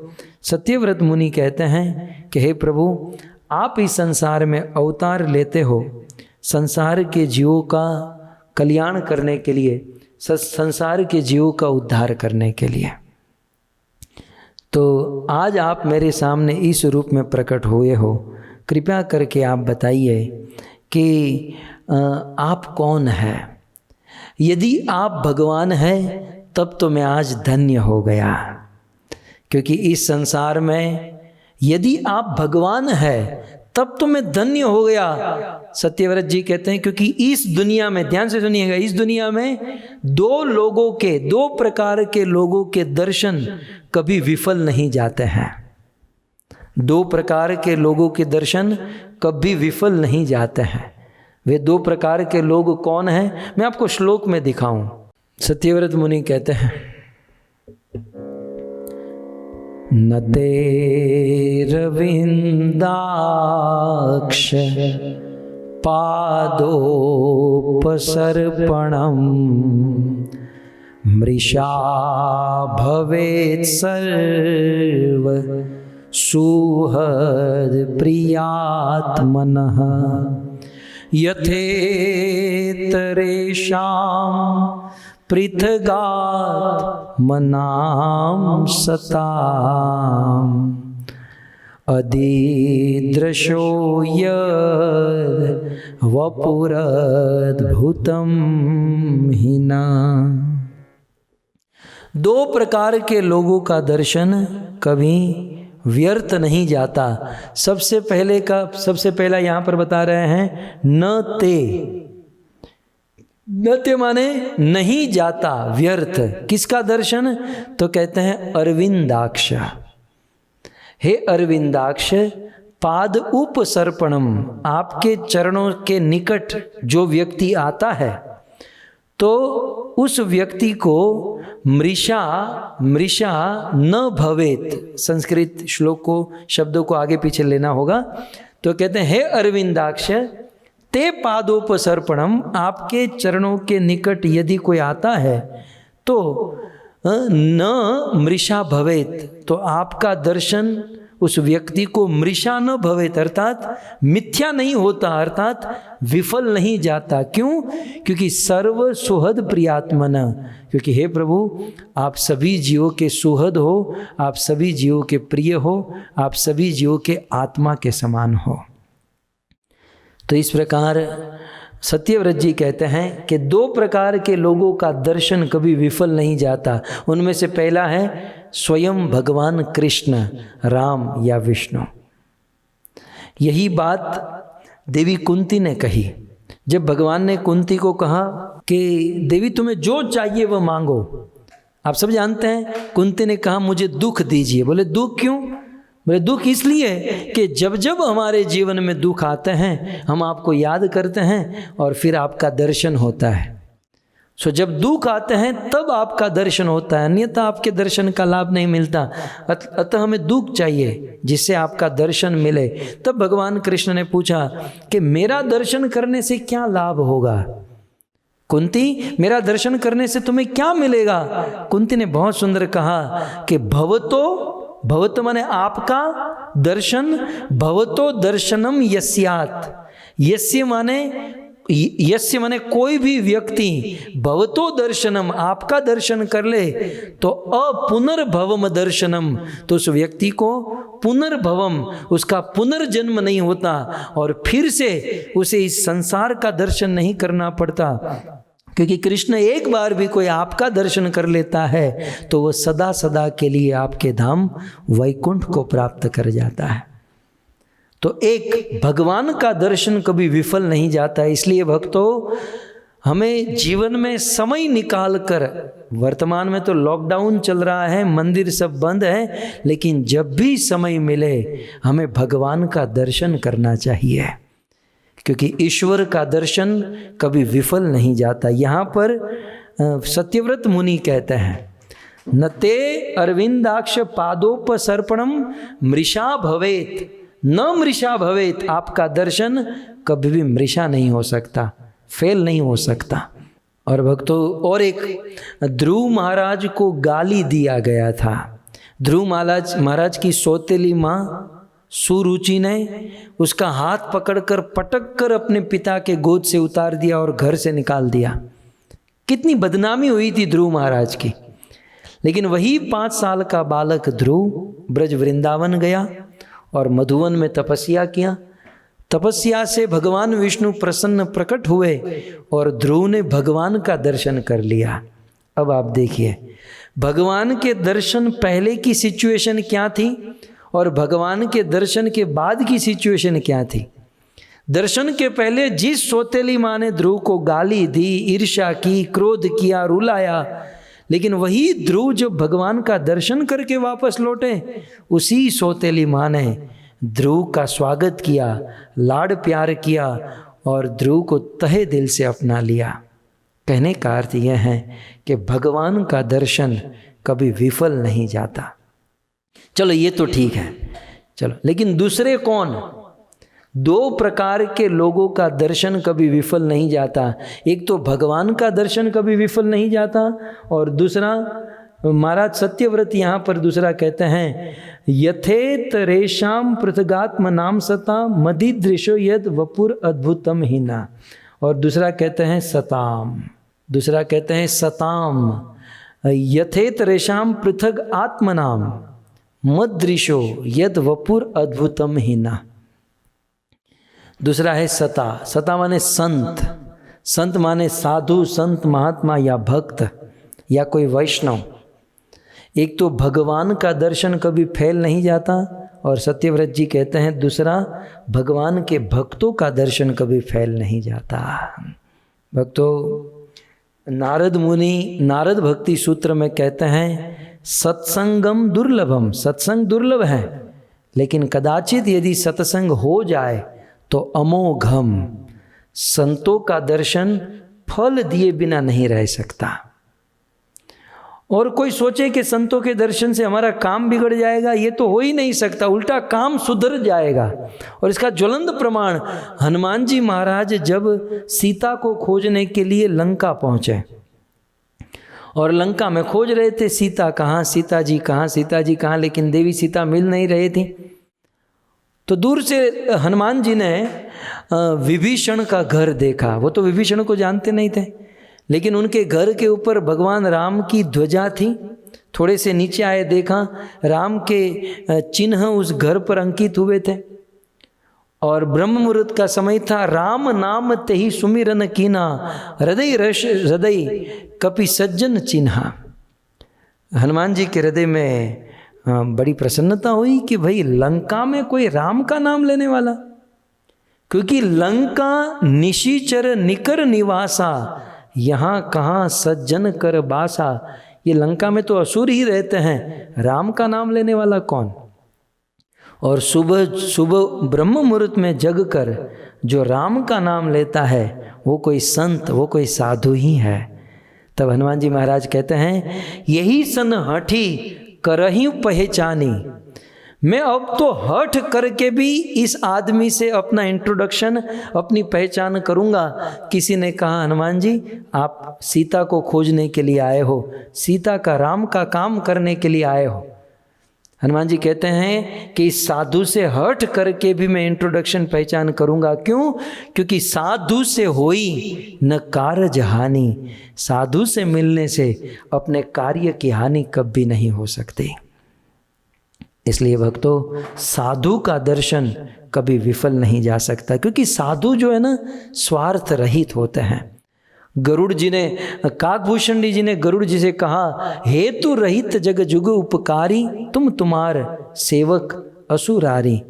सत्यव्रत मुनि कहते हैं कि हे प्रभु, आप इस संसार में अवतार लेते हो संसार के जीवों का कल्याण करने के लिए, संसार के जीवों का उद्धार करने के लिए। तो आज आप मेरे सामने इस रूप में प्रकट हुए हो, कृपया करके आप बताइए कि आप कौन हैं। यदि आप भगवान हैं तब तो मैं आज धन्य हो गया, क्योंकि इस संसार में यदि आप भगवान हैं तब तो मैं धन्य हो गया। सत्यव्रत जी कहते हैं क्योंकि इस दुनिया में, ध्यान से सुनिएगा, इस दुनिया में दो प्रकार के लोगों के दर्शन कभी विफल नहीं जाते हैं। दो प्रकार के लोगों के दर्शन कभी विफल नहीं जाते हैं। वे दो प्रकार के लोग कौन हैं, मैं आपको श्लोक में दिखाऊं। सत्यव्रत मुनि कहते हैं, न ते रविन्दाक्ष पादोपसर्पणम् मृषा भवेत् सर्व सुहृद प्रियात्मनः यथेतरेषां पृथगात्मनां सताम् अधिदृशो यद् वपुरद्भुतं हिना। दो प्रकार के लोगों का दर्शन कभी व्यर्थ नहीं जाता। सबसे पहला यहाँ पर बता रहे हैं न ते माने नहीं जाता व्यर्थ। किसका दर्शन? तो कहते हैं अरविंदाक्ष। हे अरविंदाक्ष, पाद उपसर्पणम, आपके चरणों के निकट जो व्यक्ति आता है तो उस व्यक्ति को मृषा न भवेत। संस्कृत श्लोक को, शब्दों को आगे पीछे लेना होगा। तो कहते हैं हे अरविंदाक्ष, ते पादोपसर्पणम, आपके चरणों के निकट यदि कोई आता है तो न मृषा भवेत, तो आपका दर्शन उस व्यक्ति को मृषा न भवेत, अर्थात मिथ्या नहीं होता, अर्थात विफल नहीं जाता। क्यों? क्योंकि सर्व सुहृद प्रियात्मन, क्योंकि हे प्रभु आप सभी जीवों के सुहृद हो, आप सभी जीवों के प्रिय हो, आप सभी जीवों के आत्मा के समान हो। तो इस प्रकार सत्यव्रत जी कहते हैं कि दो प्रकार के लोगों का दर्शन कभी विफल नहीं जाता। उनमें से पहला है स्वयं भगवान कृष्ण, राम या विष्णु। यही बात देवी कुंती ने कही। जब भगवान ने कुंती को कहा कि देवी तुम्हें जो चाहिए वह मांगो, आप सब जानते हैं कुंती ने कहा मुझे दुख दीजिए। बोले दुख क्यों? बोले दुख इसलिए कि जब जब हमारे जीवन में दुख आते हैं हम आपको याद करते हैं और फिर आपका दर्शन होता है। सो जब दुख आते हैं तब आपका दर्शन होता है, अन्यथा आपके दर्शन का लाभ नहीं मिलता। अतः हमें दुख चाहिए जिससे आपका दर्शन मिले। तब भगवान कृष्ण ने पूछा कि मेरा दर्शन करने से क्या लाभ होगा? कुंती, मेरा दर्शन करने से तुम्हें क्या मिलेगा? कुंती ने बहुत सुंदर कहा कि भवतो माने आपका दर्शन, भवतो दर्शनम यस्यात्, यस्य माने कोई भी व्यक्ति भवतो दर्शनम, आपका दर्शन कर ले तो अपुनर्भवम दर्शनम, तो उस व्यक्ति को पुनर्भवम, उसका पुनर्जन्म नहीं होता और फिर से उसे इस संसार का दर्शन नहीं करना पड़ता। क्योंकि कृष्ण एक बार भी कोई आपका दर्शन कर लेता है तो वह सदा सदा के लिए आपके धाम वैकुंठ को प्राप्त कर जाता है। तो एक भगवान का दर्शन कभी विफल नहीं जाता। इसलिए भक्तों, हमें जीवन में समय निकाल कर, वर्तमान में तो लॉकडाउन चल रहा है, मंदिर सब बंद है, लेकिन जब भी समय मिले हमें भगवान का दर्शन करना चाहिए, क्योंकि ईश्वर का दर्शन कभी विफल नहीं जाता। यहाँ पर सत्यव्रत मुनि कहते हैं न ते अरविंदाक्ष पादोपसर्पणम मृषा भवेत, न मृषा भवेत, आपका दर्शन कभी भी मृषा नहीं हो सकता, फेल नहीं हो सकता। और भक्तों, और एक ध्रुव महाराज को गाली दिया गया था। ध्रुव महाराज की सौतेली माँ सुरुचि ने उसका हाथ पकड़कर पटक कर अपने पिता के गोद से उतार दिया और घर से निकाल दिया। कितनी बदनामी हुई थी ध्रुव महाराज की। लेकिन वही 5 साल का बालक ध्रुव ब्रज वृंदावन गया और मधुवन में तपस्या किया। तपस्या से भगवान विष्णु प्रसन्न प्रकट हुए और ध्रुव ने भगवान का दर्शन कर लिया। अब आप देखिए, भगवान के दर्शन पहले की सिचुएशन क्या थी और भगवान के दर्शन के बाद की सिचुएशन क्या थी। दर्शन के पहले जिस सौतेली माँ ने ध्रुव को गाली दी, ईर्ष्या की, क्रोध किया, रुलाया, लेकिन वही ध्रुव जब भगवान का दर्शन करके वापस लौटे, उसी सौतेली माँ ने ध्रुव का स्वागत किया, लाड प्यार किया और ध्रुव को तहे दिल से अपना लिया। कहने का अर्थ यह है कि भगवान का दर्शन कभी विफल नहीं जाता। चलो ये तो ठीक है, चलो, लेकिन दूसरे कौन? 2 प्रकार के लोगों का दर्शन कभी विफल नहीं जाता। एक तो भगवान का दर्शन कभी विफल नहीं जाता और दूसरा महाराज सत्यव्रत यहाँ पर दूसरा कहते हैं, यथेत रेशाम पृथगात्म नाम सता मदिदृशो यद वपुर अद्भुतम हीना। और दूसरा कहते हैं सताम, दूसरा कहते हैं सताम, यथेत रेशाम पृथग आत्म नाम मदृशो यद वपुर अद्भुतम हीना। दूसरा है सता। सता माने संत, संत माने साधु, संत, महात्मा या भक्त या कोई वैष्णव। एक तो भगवान का दर्शन कभी फैल नहीं जाता और सत्यव्रत जी कहते हैं दूसरा, भगवान के भक्तों का दर्शन कभी फैल नहीं जाता। भक्तों, नारद मुनि नारद भक्ति सूत्र में कहते हैं, सत्संगम दुर्लभम, सत्संग दुर्लभ है, लेकिन कदाचित यदि सत्संग हो जाए तो अमोघम, संतों का दर्शन फल दिए बिना नहीं रह सकता। और कोई सोचे कि संतों के दर्शन से हमारा काम बिगड़ जाएगा, ये तो हो ही नहीं सकता, उल्टा काम सुधर जाएगा। और इसका ज्वलंत प्रमाण हनुमान जी महाराज जब सीता को खोजने के लिए लंका पहुंचे और लंका में खोज रहे थे, सीता कहाँ, सीता जी कहाँ, सीता जी कहाँ, लेकिन देवी सीता मिल नहीं रही थी। तो दूर से हनुमान जी ने विभीषण का घर देखा। वो तो विभीषण को जानते नहीं थे, लेकिन उनके घर के ऊपर भगवान राम की ध्वजा थी। थोड़े से नीचे आए, देखा राम के चिन्ह उस घर पर अंकित हुए थे और ब्रह्म मुहूर्त का समय था। राम नाम तेहि सुमिरन कीना, हृदय रस हृदय कपि सज्जन चिन्हा। हनुमान जी के हृदय में बड़ी प्रसन्नता हुई कि भाई लंका में कोई राम का नाम लेने वाला, क्योंकि लंका निशिचर निकर निवासा, यहाँ कहाँ सज्जन कर बासा। ये लंका में तो असुर ही रहते हैं, राम का नाम लेने वाला कौन। और सुबह सुबह ब्रह्म मुहूर्त में जग कर जो राम का नाम लेता है वो कोई संत, वो कोई साधु ही है। तब हनुमान जी महाराज कहते हैं, यही सन हठी करही पहचानी। मैं अब तो हठ करके भी इस आदमी से अपना इंट्रोडक्शन, अपनी पहचान करूंगा। किसी ने कहा, हनुमान जी आप सीता को खोजने के लिए आए हो, सीता का राम का काम करने के लिए आए हो। हनुमान जी कहते हैं कि इस साधु से हट करके भी मैं इंट्रोडक्शन पहचान करूंगा। क्यों? क्योंकि साधु से होई न कारज हानि। साधु से मिलने से अपने कार्य की हानि कभी नहीं हो सकती। इसलिए भक्तों, साधु का दर्शन कभी विफल नहीं जा सकता, क्योंकि साधु जो है ना स्वार्थ रहित होते हैं। गरुड़ जी ने, काकभूषण जी ने गरुड़ जी से कहा, हेतु रहित जग जुग उपकारी, तुम तुम्हार सेवक असुरारी।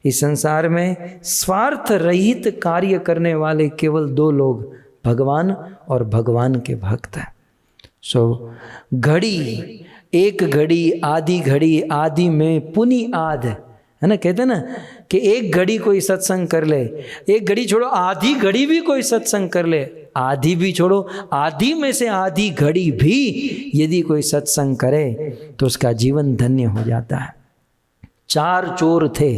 इस संसार में स्वार्थ रहित कार्य करने वाले केवल 2 लोग, भगवान और भगवान के भक्त हैं। घड़ी, एक घड़ी आधी घड़ी, आदि में पुनि आध, है ना, कहते हैं ना कि एक घड़ी कोई सत्संग कर ले, एक घड़ी छोड़ो आधी घड़ी भी कोई सत्संग कर ले, आधी भी छोड़ो आधी में से आधी घड़ी भी यदि कोई सत्संग करे तो उसका जीवन धन्य हो जाता है। 4 चोर थे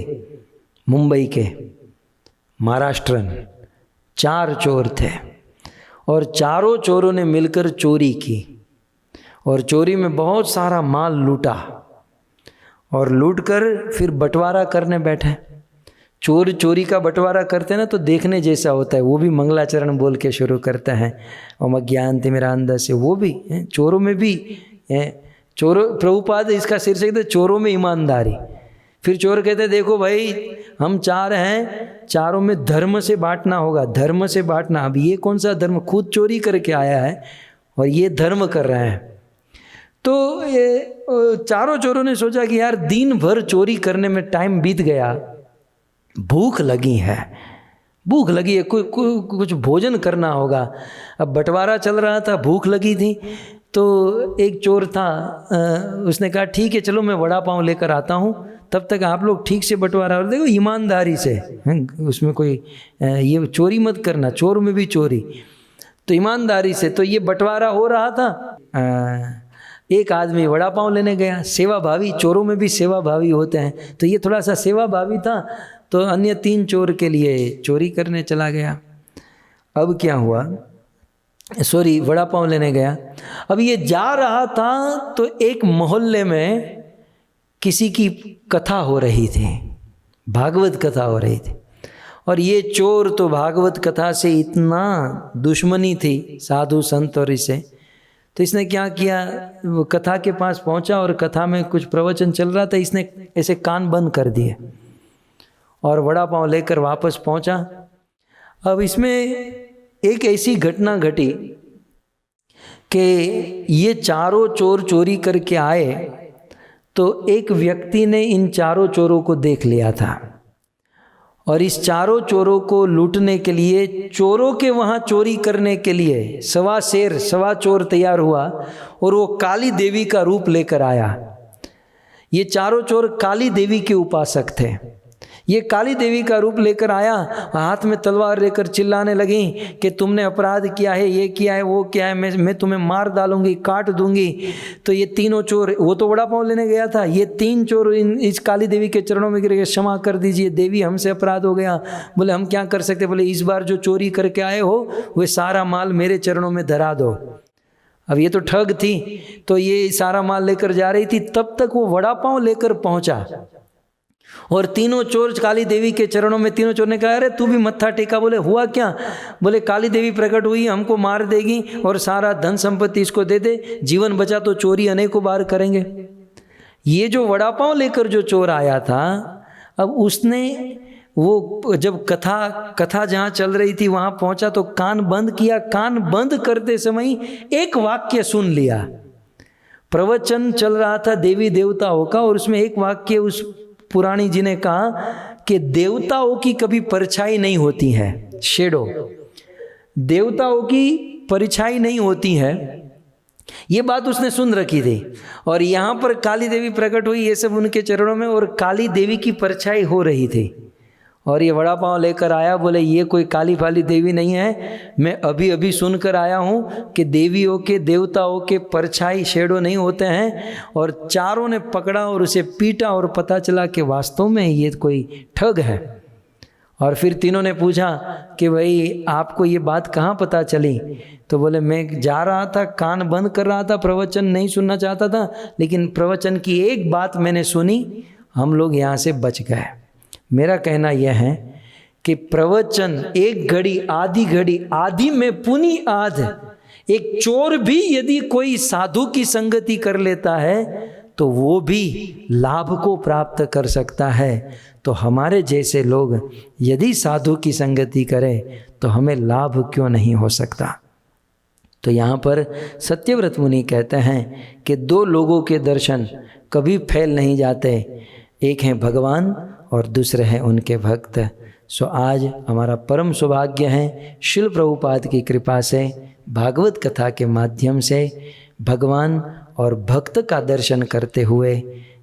मुंबई के, महाराष्ट्रन 4 चोर थे और चारों चोरों ने मिलकर चोरी की और चोरी में बहुत सारा माल लूटा और लूट कर फिर बंटवारा करने बैठे। चोर चोरी का बंटवारा करते हैं ना तो देखने जैसा होता है, वो भी मंगलाचरण बोल के शुरू करते हैं, ओम ज्ञानति मेरा अंदर से, वो भी चोरों में भी चोरों, प्रभुपाद इसका शीर्षक देते चोरों में ईमानदारी। फिर चोर कहते देखो भाई हम चार हैं, चारों में धर्म से बांटना होगा, धर्म से बांटना। अब ये कौन सा धर्म, खुद चोरी करके आया है और ये धर्म कर रहे हैं। तो ये चारों चोरों ने सोचा कि यार दिन भर चोरी करने में टाइम बीत गया, भूख लगी है, भूख लगी है, कुछ भोजन करना होगा। अब बंटवारा चल रहा था, भूख लगी थी, तो एक चोर था, उसने कहा ठीक है चलो मैं वड़ा पाव लेकर आता हूँ, तब तक आप लोग ठीक से बंटवारा, और देखो ईमानदारी से, उसमें कोई ये चोरी मत करना, चोर में भी चोरी, तो ईमानदारी से। तो ये बंटवारा हो रहा था, एक आदमी वड़ा पाव लेने गया, सेवा भावी, चोरों में भी सेवा भावी होते हैं, तो ये थोड़ा सा सेवा भावी था, तो अन्य 3 चोर के लिए चोरी करने चला गया। अब क्या हुआ, सॉरी वड़ा पाव लेने गया। अब ये जा रहा था तो एक मोहल्ले में किसी की कथा हो रही थी, भागवत कथा हो रही थी, और ये चोर तो भागवत कथा से इतना दुश्मनी थी साधु संत और इसे, तो इसने क्या किया, वो कथा के पास पहुंचा और कथा में कुछ प्रवचन चल रहा था, इसने ऐसे कान बंद कर दिए और वड़ा पाव लेकर वापस पहुंचा। अब इसमें एक ऐसी घटना घटी कि ये चारों चोर चोरी करके आए, तो एक व्यक्ति ने इन चारों चोरों को देख लिया था और इस चारों चोरों को लूटने के लिए, चोरों के वहाँ चोरी करने के लिए सवा शेर, सवा चोर तैयार हुआ और वो काली देवी का रूप लेकर आया। ये चारों चोर काली देवी के उपासक थे। ये काली देवी का रूप लेकर आया, हाथ में तलवार लेकर चिल्लाने लगी कि तुमने अपराध किया है, ये किया है, वो किया है, मैं तुम्हें मार डालूंगी, काट दूंगी। तो ये तीनों चोर, वो तो वड़ा पाव लेने गया था, ये 3 चोर इस काली देवी के चरणों में गिर गए, क्षमा कर दीजिए देवी, हमसे अपराध हो गया। बोले हम क्या कर सकते, बोले इस बार जो चोरी करके आए हो वो सारा माल मेरे चरणों में धरा दो। अब ये तो ठग थी, तो ये सारा माल लेकर जा रही थी, तब तक वो वड़ा पाव लेकर पहुंचा और तीनों चोर काली देवी के चरणों में, तीनों चोर ने कहा अरे तू भी मत्था टेका। बोले हुआ क्या, बोले काली देवी प्रकट हुई, हमको मार देगी और सारा धन संपत्ति इसको दे दे, जीवन बचा तो चोरी अनेकों बार करेंगे। ये जो वड़ा पाव लेकर जो चोर आया था, अब उसने वो जब कथा जहाँ चल रही थी वहाँ पहुँचा तो कान बंद किया, कान बंद करते समय एक वाक्य सुन लिया। प्रवचन चल रहा था देवी देवताओं का और उसमें एक वाक्य उस पुरानी जी ने कहा कि देवताओं की कभी परछाई नहीं होती है, शेडो, देवताओं की परछाई नहीं होती है, ये बात उसने सुन रखी थी। और यहाँ पर काली देवी प्रकट हुई, ये सब उनके चरणों में, और काली देवी की परछाई हो रही थी। और ये वड़ा पाव लेकर आया, बोले ये कोई काली फाली देवी नहीं है, मैं अभी अभी सुनकर आया हूँ कि देवियों के देवताओं के परछाई शेडो नहीं होते हैं। और चारों ने पकड़ा और उसे पीटा और पता चला कि वास्तव में ये कोई ठग है। और फिर तीनों ने पूछा कि भाई आपको ये बात कहाँ पता चली, तो बोले मैं जा रहा था, कान बंद कर रहा था, प्रवचन नहीं सुनना चाहता था, लेकिन प्रवचन की एक बात मैंने सुनी, हम लोग यहाँ से बच गए। मेरा कहना यह है कि प्रवचन एक घड़ी, आधी में पुनी आध, एक चोर भी यदि कोई साधु की संगति कर लेता है तो वो भी लाभ को प्राप्त कर सकता है। तो हमारे जैसे लोग यदि साधु की संगति करें तो हमें लाभ क्यों नहीं हो सकता। तो यहाँ पर सत्यव्रत मुनि कहते हैं कि 2 लोगों के दर्शन कभी फैल नहीं जाते, एक हैं भगवान और दूसरे हैं उनके भक्त। सो आज हमारा परम सौभाग्य है शिल प्रभुपाद की कृपा से भागवत कथा के माध्यम से भगवान और भक्त का दर्शन करते हुए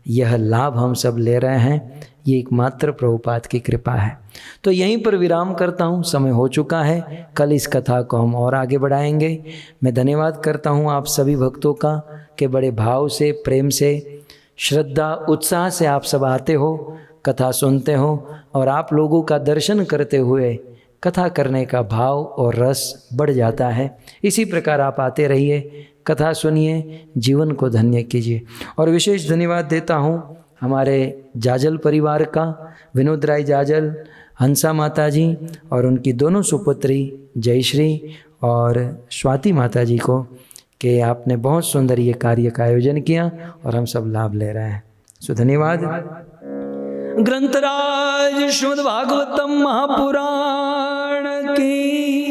यह लाभ हम सब ले रहे हैं। ये एकमात्र प्रभुपाद की कृपा है। तो यहीं पर विराम करता हूँ, समय हो चुका है, कल इस कथा को हम और आगे बढ़ाएंगे। मैं धन्यवाद करता हूँ आप सभी भक्तों का कि बड़े भाव से, प्रेम से, श्रद्धा, उत्साह से आप सब आते हो, कथा सुनते हो और आप लोगों का दर्शन करते हुए कथा करने का भाव और रस बढ़ जाता है। इसी प्रकार आप आते रहिए, कथा सुनिए, जीवन को धन्य कीजिए। और विशेष धन्यवाद देता हूँ हमारे जाजल परिवार का, विनोद राय जाजल, हंसा माता जी और उनकी दोनों सुपुत्री जयश्री और स्वाति माता जी को कि आपने बहुत सुंदर ये कार्य का आयोजन किया और हम सब लाभ ले रहे हैं। सो धन्यवाद। ग्रंथराज श्रीमद् भागवतम महापुराण की